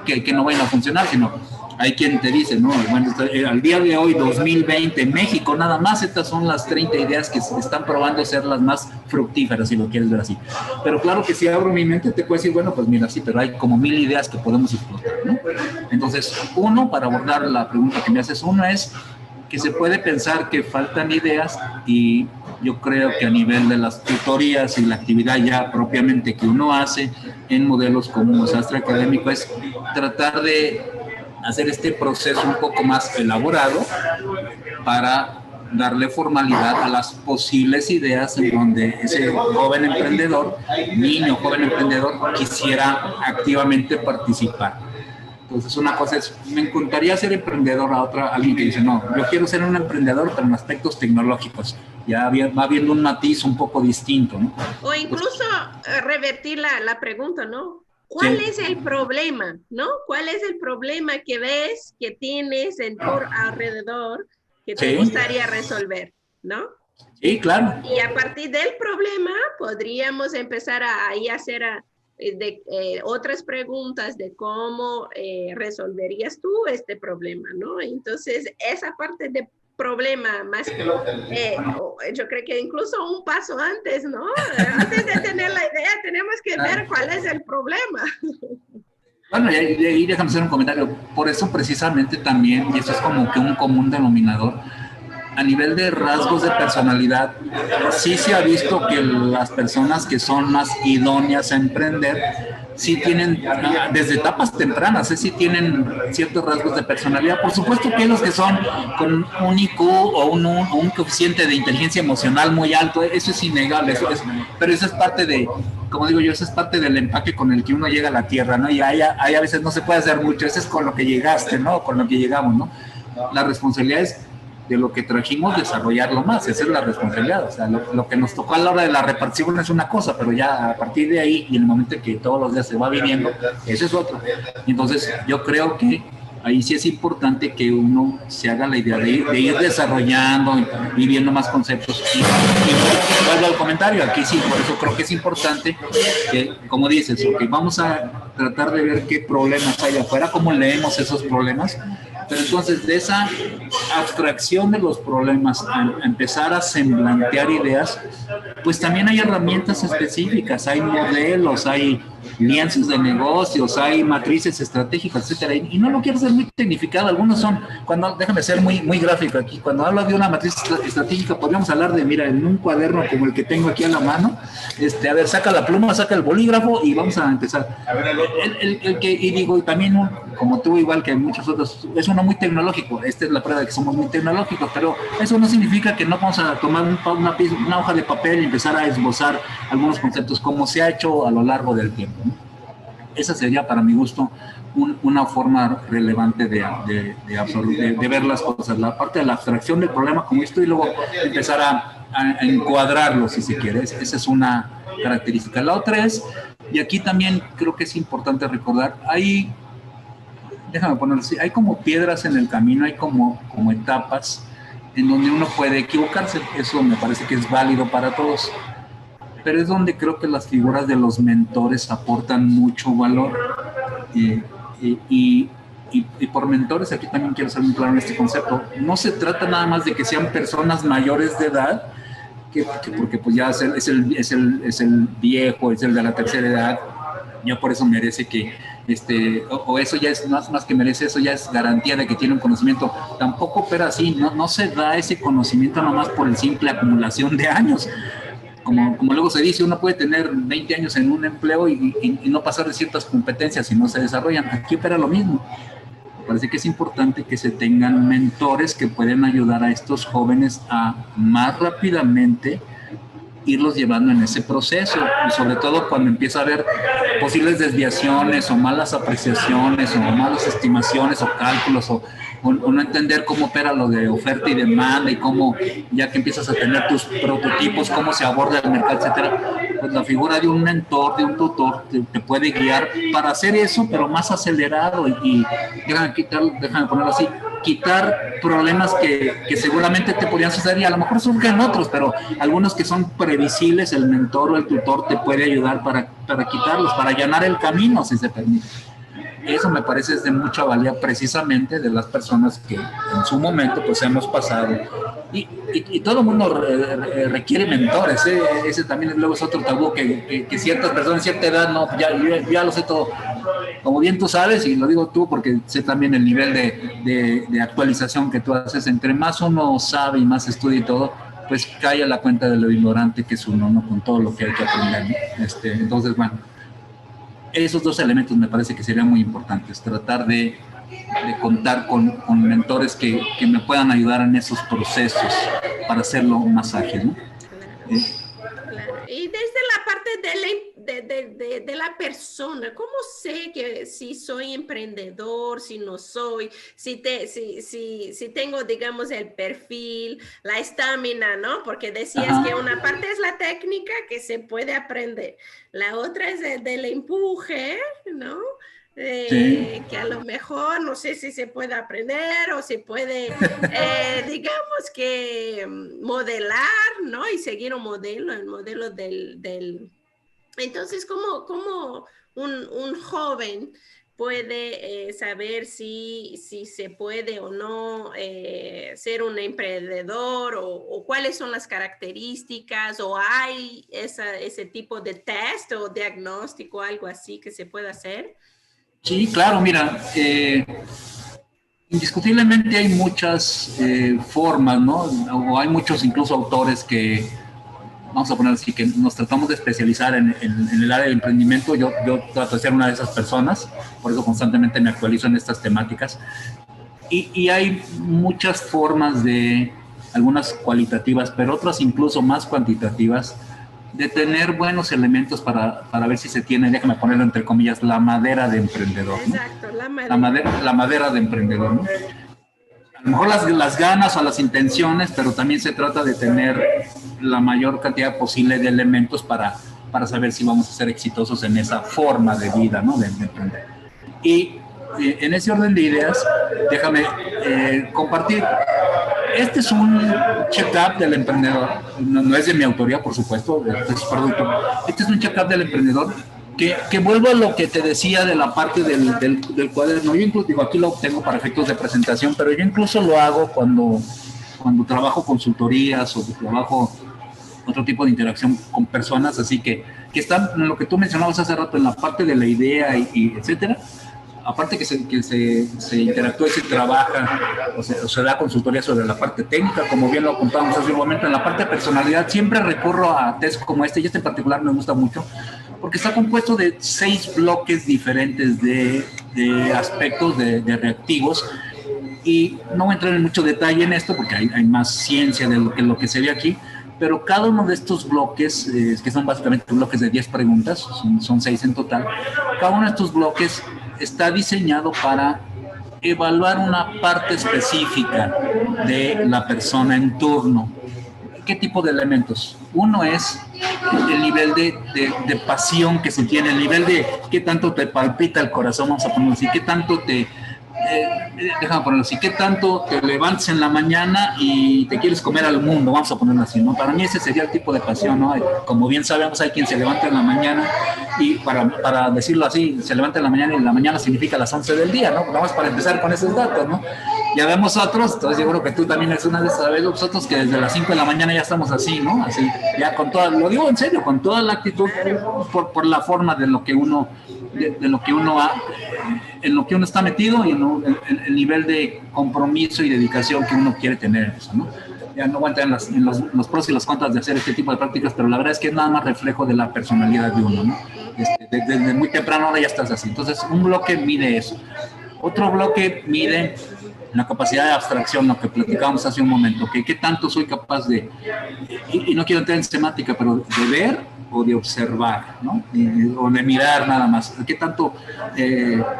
que no vayan a funcionar, sino hay quien te dice, no, bueno, al día de hoy, 2020, en México, nada más estas son las 30 ideas que se están probando ser las más fructíferas, si lo quieres ver así. Pero claro que si abro mi mente, te puedo decir, bueno, pues mira, sí, pero hay como 1000 ideas que podemos explotar, ¿no? Entonces, para abordar la pregunta que me haces, uno es que se puede pensar que faltan ideas y yo creo que a nivel de las tutorías y la actividad ya propiamente que uno hace en modelos como Sastre Académico es tratar de hacer este proceso un poco más elaborado para darle formalidad a las posibles ideas en donde ese joven emprendedor, niño joven emprendedor, quisiera activamente participar. Entonces una cosa es, me encantaría ser emprendedor, alguien que dice, no, yo quiero ser un emprendedor pero en aspectos tecnológicos, ya va viendo un matiz un poco distinto, ¿no? O incluso revertir la pregunta, ¿no? ¿Cuál es el problema, no? ¿Cuál es el problema que ves, que tienes en tu alrededor, que te gustaría resolver, ¿no? Sí, claro. Y a partir del problema podríamos empezar a hacer otras preguntas de cómo resolverías tú este problema, ¿no? Entonces, esa parte de problema más, yo creo que incluso un paso antes, ¿no? Antes de tener la idea, tenemos que ver cuál es el problema. Bueno, y ahí déjame hacer un comentario. Por eso precisamente también, y eso es como que un común denominador, a nivel de rasgos de personalidad, sí se ha visto que las personas que son más idóneas a emprender, sí tienen, desde etapas tempranas, sí tienen ciertos rasgos de personalidad. Por supuesto que los que son con un IQ o un coeficiente de inteligencia emocional muy alto, eso es innegable, pero eso es parte de, como digo yo, eso es parte del empaque con el que uno llega a la tierra, ¿no? Y ahí a veces no se puede hacer mucho, eso es con lo que llegaste, ¿no? Con lo que llegamos, ¿no? La responsabilidad es de lo que trajimos, desarrollarlo más, esa es la responsabilidad. O sea, lo que nos tocó a la hora de la repartición es una cosa, pero ya a partir de ahí y en el momento que todos los días se va viviendo, eso es otro. Entonces yo creo que ahí sí es importante que uno se haga la idea de ir desarrollando y viendo más conceptos. Y vuelvo al comentario, aquí sí, por eso creo que es importante que, como dices, okay, vamos a tratar de ver qué problemas hay afuera, cómo leemos esos problemas, pero entonces de esa abstracción de los problemas a empezar a semblantear ideas, pues también hay herramientas específicas, hay modelos, hay lienzos de negocios, hay matrices estratégicas, etcétera, y no lo quiero hacer muy tecnificado. Algunos son, déjame ser muy gráfico aquí, cuando hablo de una matriz estratégica podríamos hablar de, mira, en un cuaderno como el que tengo aquí a la mano, a ver, saca la pluma, saca el bolígrafo y vamos a empezar. Y digo, y también como tú, igual que muchos otros, es uno muy tecnológico. Esta es la prueba de que somos muy tecnológicos, pero eso no significa que no vamos a tomar una hoja de papel y empezar a esbozar algunos conceptos como se ha hecho a lo largo del tiempo, ¿no? Esa sería, para mi gusto, una forma relevante de ver las cosas. La parte de la abstracción del problema como esto y luego empezar a encuadrarlo, si se quiere. Esa es una característica. La otra es, y aquí también creo que es importante recordar, déjame ponerlo así, hay como piedras en el camino, hay como etapas en donde uno puede equivocarse. Eso me parece que es válido para todos. Pero es donde creo que las figuras de los mentores aportan mucho valor. Y, y, y por mentores, aquí también quiero ser muy claro en este concepto, no se trata nada más de que sean personas mayores de edad, porque pues ya es el viejo, es el de la tercera edad, ya por eso merece que, o eso ya es más que merece, eso ya es garantía de que tiene un conocimiento. Tampoco opera así, no se da ese conocimiento nomás por el simple acumulación de años. Como luego se dice, uno puede tener 20 años en un empleo y no pasar de ciertas competencias si no se desarrollan. Aquí opera lo mismo. Me parece que es importante que se tengan mentores que pueden ayudar a estos jóvenes a más rápidamente irlos llevando en ese proceso, y sobre todo cuando empieza a haber posibles desviaciones o malas apreciaciones o malas estimaciones o cálculos o no entender cómo opera lo de oferta y demanda y cómo, ya que empiezas a tener tus prototipos, cómo se aborda el mercado, etcétera, pues la figura de un mentor, de un tutor, te puede guiar para hacer eso, pero más acelerado y déjame ponerlo así, quitar problemas que seguramente te podrían suceder y a lo mejor surgen otros, pero algunos que son previsibles, el mentor o el tutor te puede ayudar para quitarlos, para allanar el camino, si se permite. Eso me parece es de mucha valía precisamente de las personas que en su momento pues hemos pasado. Y todo el mundo requiere mentores, ¿eh? Ese también luego es otro tabú que ciertas personas, cierta edad, no, ya lo sé todo. Como bien tú sabes, y lo digo tú porque sé también el nivel de actualización que tú haces, entre más uno sabe y más estudia y todo, pues cae a la cuenta de lo ignorante que es uno, ¿no? Con todo lo que hay que aprender, ¿no? Entonces, bueno, esos dos elementos me parece que serían muy importantes, tratar de contar con mentores que me puedan ayudar en esos procesos para hacerlo más ágil, ¿no? Claro. Y desde la parte de la persona, ¿cómo sé que si soy emprendedor, si no soy, si tengo, digamos, el perfil, la estamina, ¿no? Porque decías que una parte es la técnica que se puede aprender, la otra es del empuje, ¿no? Sí. Que a lo mejor no sé si se puede aprender o se puede, digamos que modelar, ¿no? Y seguir un modelo, el modelo del... Entonces, ¿cómo un joven puede saber si se puede o no ser un emprendedor o cuáles son las características o hay ese tipo de test o diagnóstico, algo así que se pueda hacer? Sí, claro, mira, indiscutiblemente hay muchas formas, ¿no? O hay muchos incluso autores que, vamos a poner así, que nos tratamos de especializar en el área de emprendimiento. Yo trato de ser una de esas personas, por eso constantemente me actualizo en estas temáticas. Y hay muchas formas algunas cualitativas, pero otras incluso más cuantitativas, de tener buenos elementos para ver si se tiene, déjame ponerlo entre comillas, la madera de emprendedor, ¿no? Exacto, la madera. La madera de emprendedor, ¿no? A lo mejor las ganas o las intenciones, pero también se trata de tener la mayor cantidad posible de elementos para saber si vamos a ser exitosos en esa forma de vida, ¿no? De emprender. Y en ese orden de ideas, déjame compartir. Este es un check-up del emprendedor, no es de mi autoría, por supuesto, es producto. Este es un check-up del emprendedor que vuelvo a lo que te decía de la parte del cuaderno. Yo incluso, digo, aquí lo tengo para efectos de presentación, pero yo incluso lo hago cuando trabajo consultorías o trabajo otro tipo de interacción con personas, así que están en lo que tú mencionabas hace rato, en la parte de la idea y etcétera. Aparte que se interactúa y se trabaja o se da consultoría sobre la parte técnica, como bien lo contábamos hace un momento, en la parte de personalidad siempre recurro a test como y este en particular me gusta mucho, porque está compuesto de 6 bloques diferentes de aspectos de reactivos, y no voy a entrar en mucho detalle en esto porque hay más ciencia de lo que se ve aquí, pero cada uno de estos bloques, que son básicamente bloques de 10 preguntas, son 6 en total, cada uno de estos bloques está diseñado para evaluar una parte específica de la persona en turno. ¿Qué tipo de elementos? Uno es el nivel de pasión que se tiene, el nivel de qué tanto te palpita el corazón, vamos a ponerlo así, qué tanto te déjame ponerlo así, ¿qué tanto te levantas en la mañana y te quieres comer al mundo? Vamos a ponerlo así, ¿no? Para mí ese sería el tipo de pasión, ¿no? Como bien sabemos, hay quien se levanta en la mañana y para decirlo así, se levanta en la mañana y en la mañana significa las 11 del día, ¿no? Vamos para empezar con esos datos, ¿no? Ya vemos otros, entonces yo creo que tú también eres una de esas, nosotros que desde las 5 de la mañana ya estamos así, ¿no? Así, ya con toda, lo digo en serio, con toda la actitud, por la forma de lo que uno, de lo que uno ha, en lo que uno está metido y en el nivel de compromiso y dedicación que uno quiere tener en eso, ¿no? Ya no voy a entrar en los pros y los contras de hacer este tipo de prácticas, pero la verdad es que es nada más reflejo de la personalidad de uno, ¿no? Desde muy temprano ahora ya estás así. Entonces, un bloque mide eso. Otro bloque mide la capacidad de abstracción, lo que platicábamos hace un momento, que qué tanto soy capaz de, y no quiero entrar en semática, pero de ver o de observar, ¿no? O de mirar nada más. ¿Qué tanto,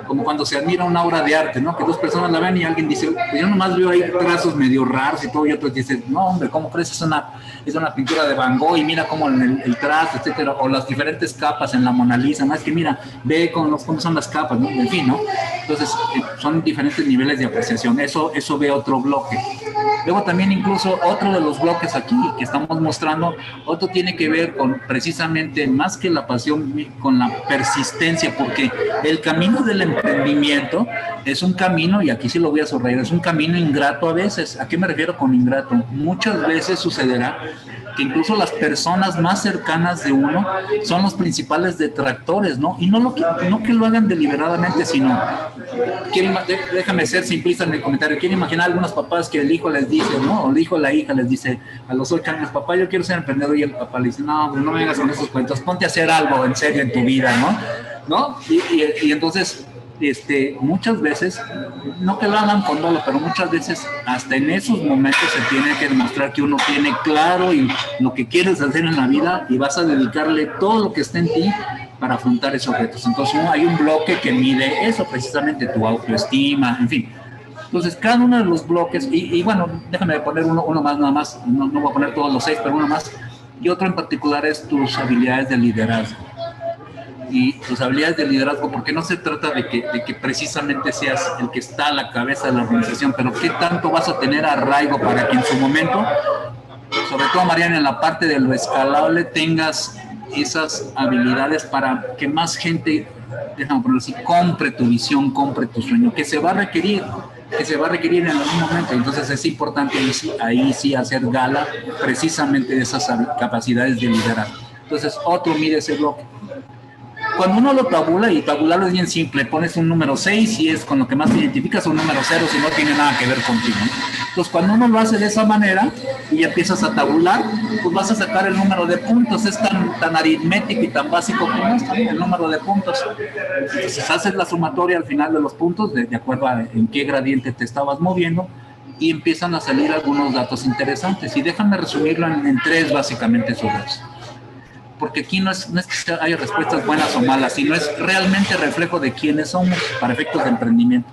como cuando se admira una obra de arte, ¿no? Que dos personas la ven y alguien dice, yo nomás veo ahí trazos medio raros y todo, y otro dice, no, hombre, ¿cómo crees? Es una pintura de Van Gogh y mira cómo el trazo, etcétera, o las diferentes capas en la Mona Lisa, ¿no? Es que mira, ve cómo son las capas, ¿no? En fin, ¿no? Entonces, son diferentes niveles de apreciación. Eso ve otro bloque. Luego también incluso otro de los bloques aquí que estamos mostrando, otro tiene que ver con precisamente más que la pasión, con la persistencia, porque el camino del emprendimiento es un camino, y aquí sí lo voy a subrayar, es un camino ingrato a veces. ¿A qué me refiero con ingrato? Muchas veces sucederá que incluso las personas más cercanas de uno son los principales detractores, ¿no? Y no que lo hagan deliberadamente, sino, déjame ser simplista en el comentario, quiero imaginar a algunos papás que el hijo les dice, ¿no? O el hijo o la hija les dice a los 8 años, papá, yo quiero ser emprendedor, y el papá le dice, no me vengas con esos cuentos, ponte a hacer algo en serio en tu vida, ¿no? Y entonces, muchas veces, no que lo hagan con dolo, pero muchas veces hasta en esos momentos se tiene que demostrar que uno tiene claro y lo que quieres hacer en la vida y vas a dedicarle todo lo que esté en ti para afrontar esos retos. Entonces hay un bloque que mide eso, precisamente tu autoestima, en fin. Entonces cada uno de los bloques, y bueno, déjame poner uno más nada más, no voy a poner todos los 6, pero uno más, y otro en particular es tus habilidades de liderazgo. Y tus habilidades de liderazgo, porque no se trata de que precisamente seas el que está a la cabeza de la organización, pero qué tanto vas a tener arraigo para que en su momento, sobre todo Mariana, en la parte de lo escalable, tengas esas habilidades para que más gente, déjame ponerlo así, compre tu visión, compre tu sueño, que se va a requerir en algún momento. Entonces es importante ahí sí hacer gala precisamente de esas capacidades de liderazgo. Entonces otro mide ese bloque. Cuando uno lo tabula, y tabularlo es bien simple, pones un número 6 y es con lo que más te identificas, un número 0 si no tiene nada que ver contigo, ¿no? Entonces cuando uno lo hace de esa manera y empiezas a tabular, pues vas a sacar el número de puntos. Es tan aritmético y tan básico como esto, el número de puntos. Entonces haces la sumatoria al final de los puntos de acuerdo a en qué gradiente te estabas moviendo, y empiezan a salir algunos datos interesantes, y déjame resumirlo en 3 básicamente sobre eso. Porque aquí no es que haya respuestas buenas o malas, sino es realmente reflejo de quiénes somos para efectos de emprendimiento.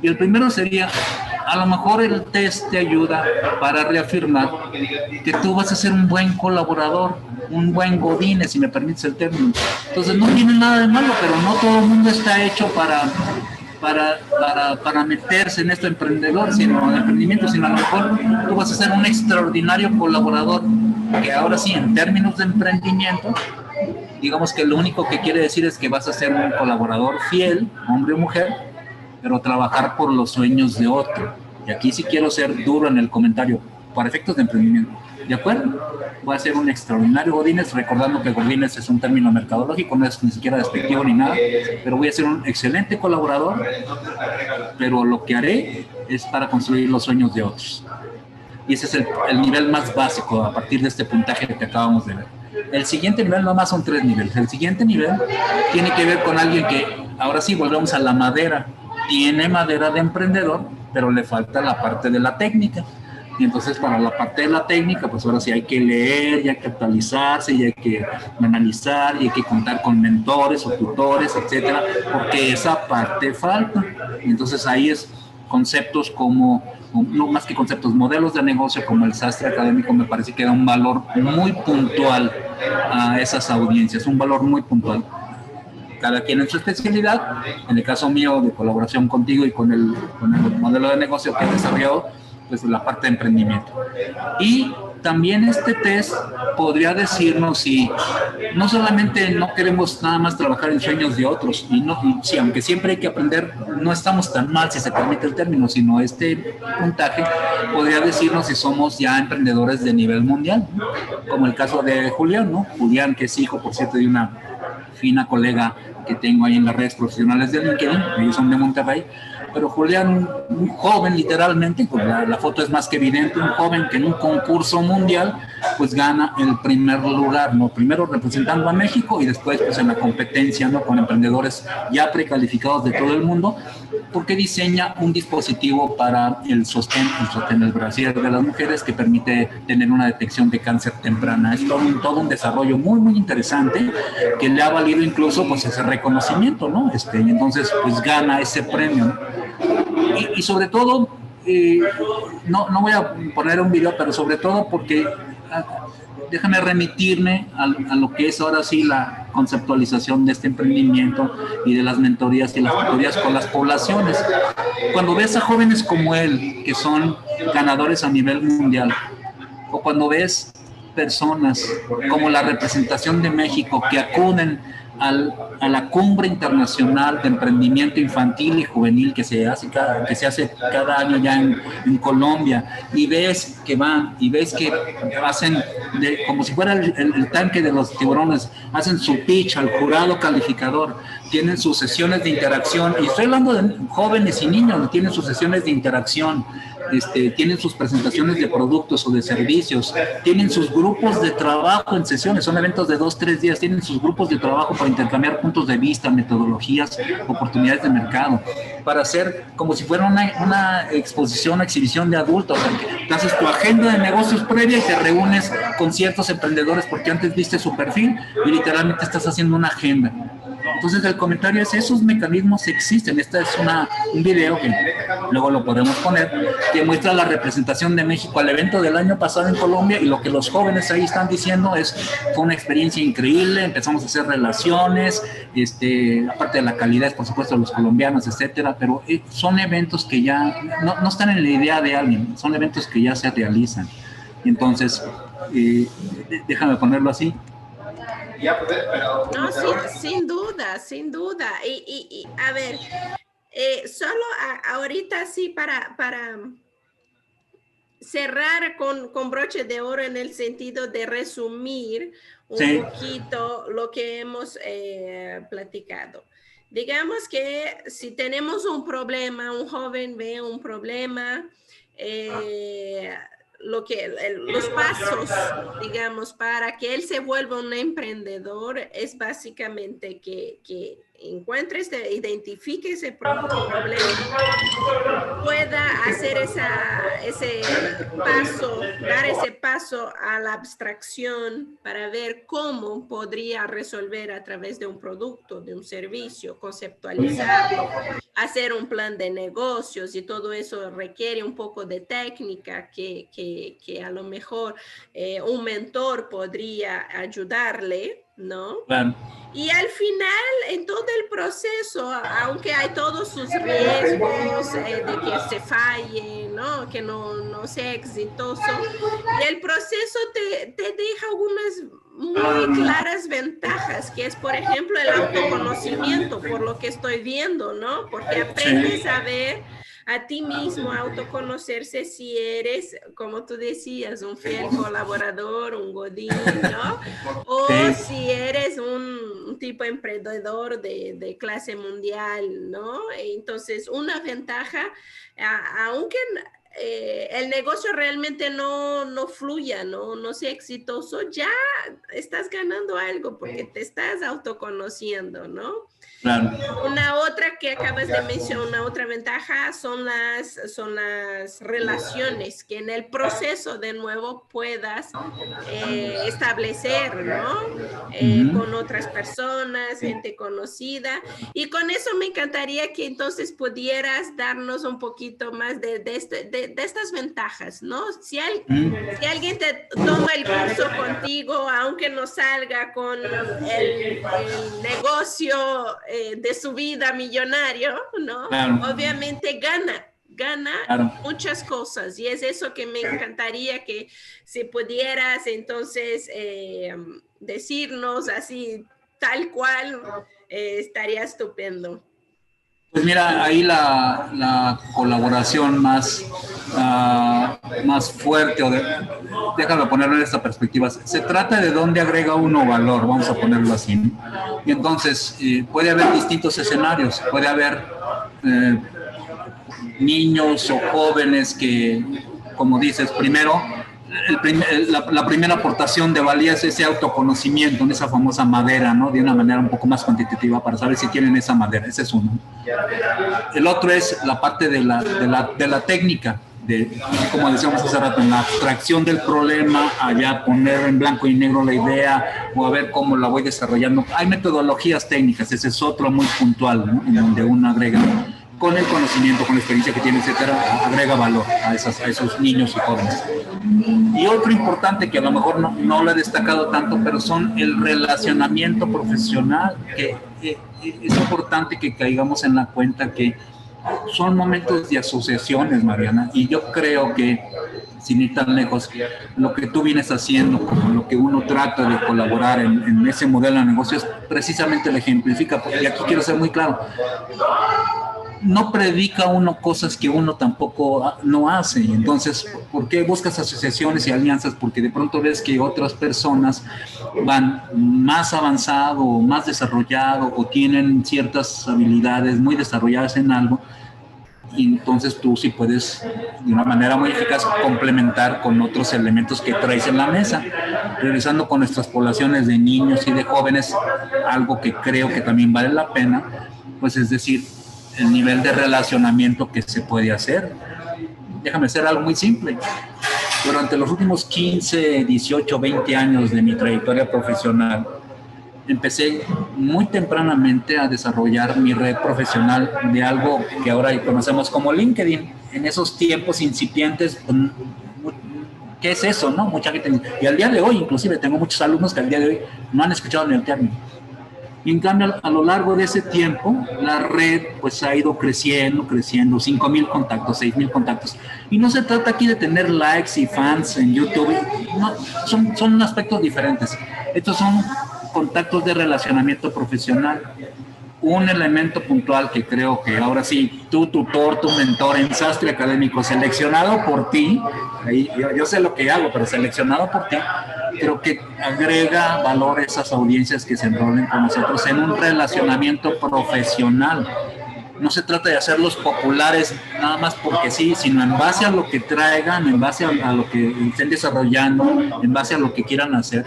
Y el primero sería, a lo mejor el test te ayuda para reafirmar que tú vas a ser un buen colaborador, un buen godines, si me permites el término. Entonces no tiene nada de malo, pero no todo el mundo está hecho para meterse en esto emprendimiento, sino a lo mejor tú vas a ser un extraordinario colaborador, que ahora sí, en términos de emprendimiento, digamos que lo único que quiere decir es que vas a ser un colaborador fiel, hombre o mujer, pero trabajar por los sueños de otro. Y aquí sí quiero ser duro en el comentario, para efectos de emprendimiento. ¿De acuerdo? Voy a ser un extraordinario godínez, recordando que godínez es un término mercadológico, no es ni siquiera despectivo ni nada, pero voy a ser un excelente colaborador, pero lo que haré es para construir los sueños de otros. Y ese es el nivel más básico a partir de este puntaje que acabamos de ver. El siguiente nivel, no más son 3 niveles. El siguiente nivel tiene que ver con alguien que, ahora sí, volvemos a la madera. Tiene madera de emprendedor, pero le falta la parte de la técnica. Y entonces para la parte de la técnica, pues ahora sí hay que leer, y hay que actualizarse, y hay que analizar, y hay que contar con mentores o tutores, etcétera, porque esa parte falta. Y entonces ahí es conceptos como, no más que conceptos, modelos de negocio como el sastre académico, me parece que da un valor muy puntual a esas audiencias, un valor muy puntual. cada quien en su especialidad. En el caso mío, de colaboración contigo y con el modelo de negocio que he desarrollado, pues la parte de emprendimiento. Y también este test podría decirnos si no solamente no queremos nada más trabajar en sueños de otros, y sí, aunque siempre hay que aprender, no estamos tan mal, si se permite el término, sino este puntaje podría decirnos si somos ya emprendedores de nivel mundial, ¿no? Como el caso de Julián, ¿no? Julián, que es hijo, por cierto, de una fina colega que tengo ahí en las redes profesionales de LinkedIn, ellos son de Monterrey. Pero Julián, un joven literalmente, pues la foto es más que evidente, un joven que en un concurso mundial pues gana el primer lugar, ¿no? Primero representando a México y después pues en la competencia, ¿no? Con emprendedores ya precalificados de todo el mundo, porque diseña un dispositivo para el sostén el brasier de las mujeres que permite tener una detección de cáncer temprana. Es todo un desarrollo muy, muy interesante que le ha valido incluso pues ese reconocimiento, ¿no? Y entonces pues gana ese premio, ¿no? Y sobre todo, no voy a poner un video, pero sobre todo porque déjame remitirme a lo que es ahora sí la conceptualización de este emprendimiento y de las mentorías y las tutorías con las poblaciones. Cuando ves a jóvenes como él, que son ganadores a nivel mundial, o cuando ves personas como la representación de México que acuden a la cumbre internacional de emprendimiento infantil y juvenil que se hace cada año ya en Colombia, y ves que van y ves que hacen como si fuera el tanque de los tiburones, hacen su pitch al jurado calificador, tienen sus sesiones de interacción, y estoy hablando de jóvenes y niños, tienen sus sesiones de interacción, tienen sus presentaciones de productos o de servicios, tienen sus grupos de trabajo en sesiones, son eventos de 2-3 días, tienen sus grupos de trabajo para intercambiar puntos de vista, metodologías, oportunidades de mercado, para hacer como si fuera una exposición, una exhibición de adultos. O sea, que haces tu agenda de negocios previa y te reúnes con ciertos emprendedores porque antes viste su perfil y literalmente estás haciendo una agenda. Entonces el comentario es, esos mecanismos existen. Este es un video que luego lo podemos poner, que muestra la representación de México al evento del año pasado en Colombia, y lo que los jóvenes ahí están diciendo fue una experiencia increíble, empezamos a hacer relaciones, aparte de la calidad, por supuesto, de los colombianos, etcétera, pero son eventos que ya no están en la idea de alguien, son eventos que ya se realizan. Y entonces, déjame ponerlo así. No, sin duda, sin duda. Y a ver, solo ahorita sí para cerrar con broche de oro en el sentido de resumir un poquito lo que hemos platicado. Digamos que si tenemos un problema, un joven ve un problema, los pasos, digamos, para que él se vuelva un emprendedor es básicamente que encuentre, identifique ese problema, pueda hacer ese paso, dar ese paso a la abstracción para ver cómo podría resolver a través de un producto, de un servicio, conceptualizarlo, hacer un plan de negocios, y todo eso requiere un poco de técnica que a lo mejor un mentor podría ayudarle, ¿no? Claro. Y al final, en todo el proceso, aunque hay todos sus riesgos de que se falle, ¿no? Que no sea exitoso, y el proceso te deja algunas muy claras ventajas, que es, por ejemplo, el autoconocimiento, por lo que estoy viendo, ¿no? Porque aprendes a ver a ti mismo, a autoconocerse, si eres, como tú decías, un fiel colaborador, un godín, ¿no? O si eres un tipo emprendedor de clase mundial, ¿no? Entonces, una ventaja, aunque el negocio realmente no fluya, no sea exitoso, ya estás ganando algo porque te estás autoconociendo, ¿no? Claro. Una otra que acabas de mencionar, una otra ventaja son las relaciones que en el proceso de nuevo puedas establecer, ¿no? Con otras personas, gente conocida. Y con eso me encantaría que entonces pudieras darnos un poquito más de estas ventajas, ¿no? Si alguien te toma el curso contigo, aunque no salga con el negocio de su vida millonario, ¿no? Claro. Obviamente gana Claro. muchas cosas, y es eso que me encantaría que si pudieras entonces decirnos así tal cual, estaría estupendo. Pues mira, ahí la colaboración más fuerte, déjame ponerlo en esta perspectiva, se trata de dónde agrega uno valor, vamos a ponerlo así, ¿no? Y entonces puede haber distintos escenarios, puede haber niños o jóvenes que, como dices, primero, la primera aportación de valía es ese autoconocimiento, esa famosa madera, ¿no? De una manera un poco más cuantitativa para saber si tienen esa madera, ese es uno. El otro es la parte de la técnica, como decíamos hace rato, en la abstracción del problema, allá poner en blanco y negro la idea o a ver cómo la voy desarrollando. Hay metodologías técnicas, ese es otro muy puntual, ¿no? En donde uno agrega con el conocimiento, con la experiencia que tiene, etcétera, agrega valor a esos niños y jóvenes. Y otro importante que a lo mejor no lo he destacado tanto, pero son el relacionamiento profesional, que es importante que caigamos en la cuenta que son momentos de asociaciones, Mariana, y yo creo que, sin ir tan lejos, lo que tú vienes haciendo, como lo que uno trata de colaborar en ese modelo de negocio, es precisamente lo ejemplifica, y aquí quiero ser muy claro. No predica uno cosas que uno tampoco no hace. Entonces, ¿por qué buscas asociaciones y alianzas? Porque de pronto ves que otras personas van más avanzado, más desarrollado o tienen ciertas habilidades muy desarrolladas en algo, y entonces tú sí puedes de una manera muy eficaz complementar con otros elementos que traes en la mesa. Regresando con nuestras poblaciones de niños y de jóvenes, algo que creo que también vale la pena, pues es decir, el nivel de relacionamiento que se puede hacer. Déjame hacer algo muy simple. Durante los últimos 15, 18, 20 años de mi trayectoria profesional, empecé muy tempranamente a desarrollar mi red profesional de algo que ahora conocemos como LinkedIn. En esos tiempos incipientes, ¿qué es eso, no? Mucha gente, y al día de hoy, inclusive, tengo muchos alumnos que al día de hoy no han escuchado ni el término. Y en cambio, a lo largo de ese tiempo, la red pues ha ido creciendo, 5,000 contactos, 6,000 contactos. Y no se trata aquí de tener likes y fans en YouTube, no, son aspectos diferentes. Estos son contactos de relacionamiento profesional. Un elemento puntual que creo que ahora sí, tu tutor, tu mentor en Sastre Académico, seleccionado por ti, ahí, yo sé lo que hago, pero seleccionado por ti, creo que agrega valor a esas audiencias que se enrolen con nosotros en un relacionamiento profesional. No se trata de hacerlos populares nada más porque sí, sino en base a lo que traigan, en base a lo que estén desarrollando, en base a lo que quieran hacer.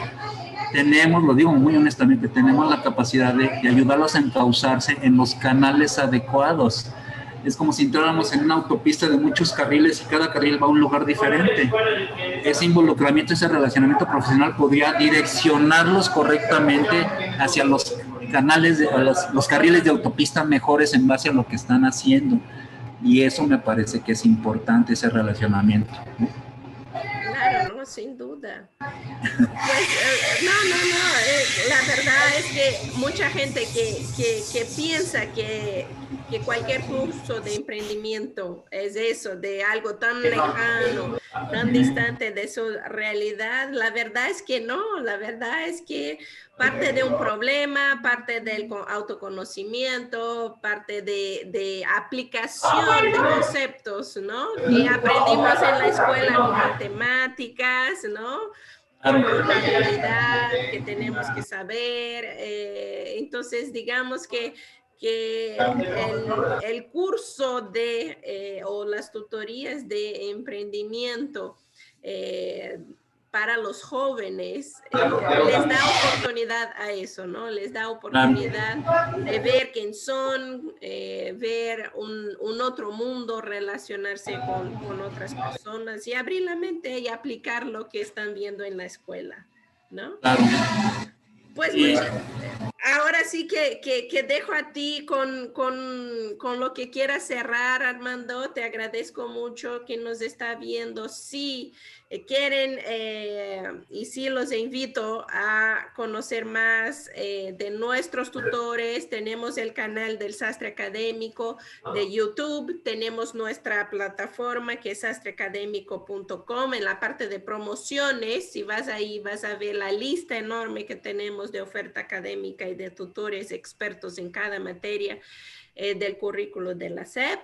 Tenemos, lo digo muy honestamente, tenemos la capacidad de ayudarlos a encauzarse en los canales adecuados. Es como si entráramos en una autopista de muchos carriles y cada carril va a un lugar diferente. Ese involucramiento, ese relacionamiento profesional podría direccionarlos correctamente hacia los canales, los carriles de autopista mejores en base a lo que están haciendo. Y eso me parece que es importante, ese relacionamiento. Claro, no, sin duda. Pues no, la verdad es que mucha gente que piensa que cualquier curso de emprendimiento es eso, de algo tan lejano, tan distante de su realidad, la verdad es que no, la verdad es que parte de un problema, parte del autoconocimiento, parte de aplicación de conceptos, ¿no? Que aprendimos en la escuela con matemáticas, ¿no? Contabilidad que tenemos que saber. Entonces, digamos que el curso o las tutorías de emprendimiento para los jóvenes, les da oportunidad a eso, ¿no? Les da oportunidad de ver quién son, ver un otro mundo, relacionarse con otras personas y abrir la mente y aplicar lo que están viendo en la escuela, ¿no? Claro. Pues ahora sí que dejo a ti con lo que quieras cerrar, Armando. Te agradezco mucho que nos está viendo. Si quieren y sí los invito a conocer más de nuestros tutores. Tenemos el canal del Sastre Académico de YouTube. Tenemos nuestra plataforma que es sastreacadémico.com. En la parte de promociones, si vas ahí vas a ver la lista enorme que tenemos de oferta académica y de tutores expertos en cada materia del currículo de la SEP.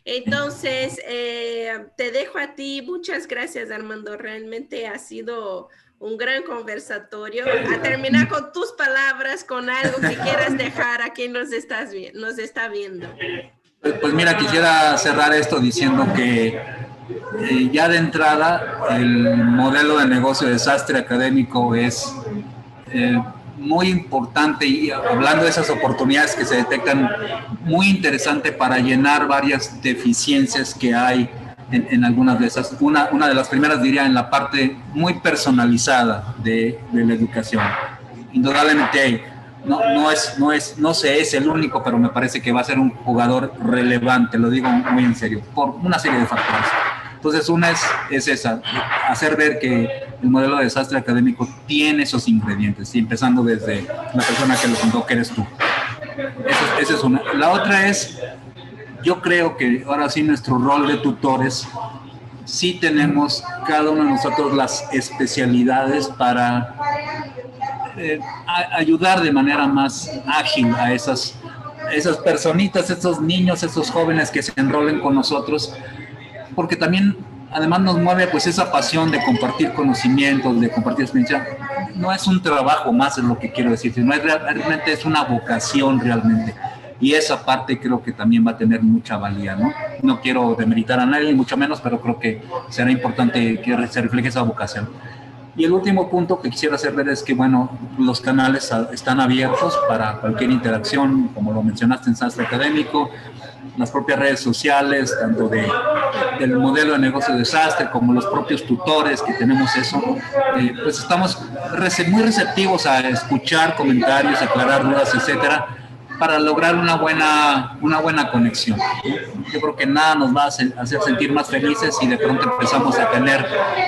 Entonces, te dejo a ti. Muchas gracias, Armando. Realmente ha sido un gran conversatorio. A terminar con tus palabras, con algo que quieras dejar a quien nos está viendo. Pues mira, quisiera cerrar esto diciendo que ya de entrada el modelo de negocio de Sastre Académico es muy importante, y hablando de esas oportunidades que se detectan, muy interesante para llenar varias deficiencias que hay en algunas de esas. Una de las primeras, diría, en la parte muy personalizada de la educación. Indudablemente no se es el único, pero me parece que va a ser un jugador relevante, lo digo muy en serio, por una serie de factores. Entonces, una es esa, hacer ver que el modelo de Sastre Académico tiene esos ingredientes, y empezando desde la persona que lo contó, que eres tú. Esa es una. La otra es, yo creo que ahora sí nuestro rol de tutores, sí tenemos cada uno de nosotros las especialidades para ayudar de manera más ágil a esas personitas, esos niños, esos jóvenes que se enrolen con nosotros, porque también además nos mueve pues esa pasión de compartir conocimientos, de compartir experiencia. No es un trabajo más, es lo que quiero decir, sino realmente es una vocación realmente, y esa parte creo que también va a tener mucha valía, ¿no? No quiero demeritar a nadie, mucho menos, pero creo que será importante que se refleje esa vocación. Y el último punto que quisiera hacer ver es que, bueno, los canales están abiertos para cualquier interacción, como lo mencionaste en Sastre Académico, las propias redes sociales, tanto del modelo de negocio de Sastre como los propios tutores que tenemos eso, pues estamos muy receptivos a escuchar comentarios, aclarar dudas, etcétera, para lograr una buena conexión. Yo creo que nada nos va a hacer sentir más felices si de pronto empezamos a tener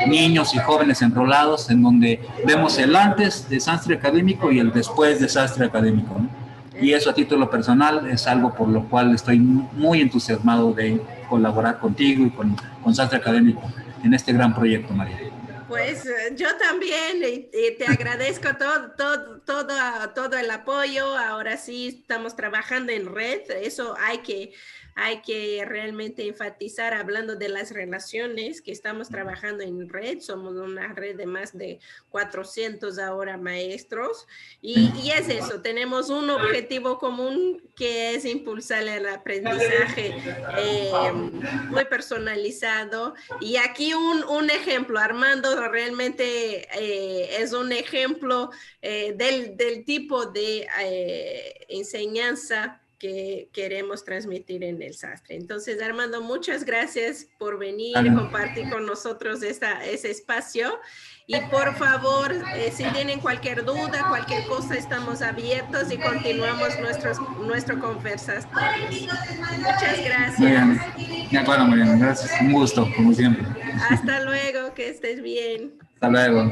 niños y jóvenes enrolados en donde vemos el antes de Sastre Académico y el después de Sastre Académico, ¿no? Y eso, a título personal, es algo por lo cual estoy muy entusiasmado de colaborar contigo y con Sastre Académico en este gran proyecto, María. Pues yo también te agradezco todo el apoyo. Ahora sí estamos trabajando en red. Eso hay que realmente enfatizar, hablando de las relaciones, que estamos trabajando en red. Somos una red de más de 400 ahora maestros, y es eso, tenemos un objetivo común, que es impulsar el aprendizaje muy personalizado. Y aquí un ejemplo, Armando realmente es un ejemplo del tipo de enseñanza que queremos transmitir en el Sastre. Entonces, Armando, muchas gracias por venir y compartir con nosotros ese espacio. Y por favor, si tienen cualquier duda, cualquier cosa, estamos abiertos y continuamos nuestro conversatorio. Muchas gracias. Muy bien. De acuerdo, Mariana. Gracias. Un gusto, como siempre. Hasta luego, que estés bien. Hasta luego.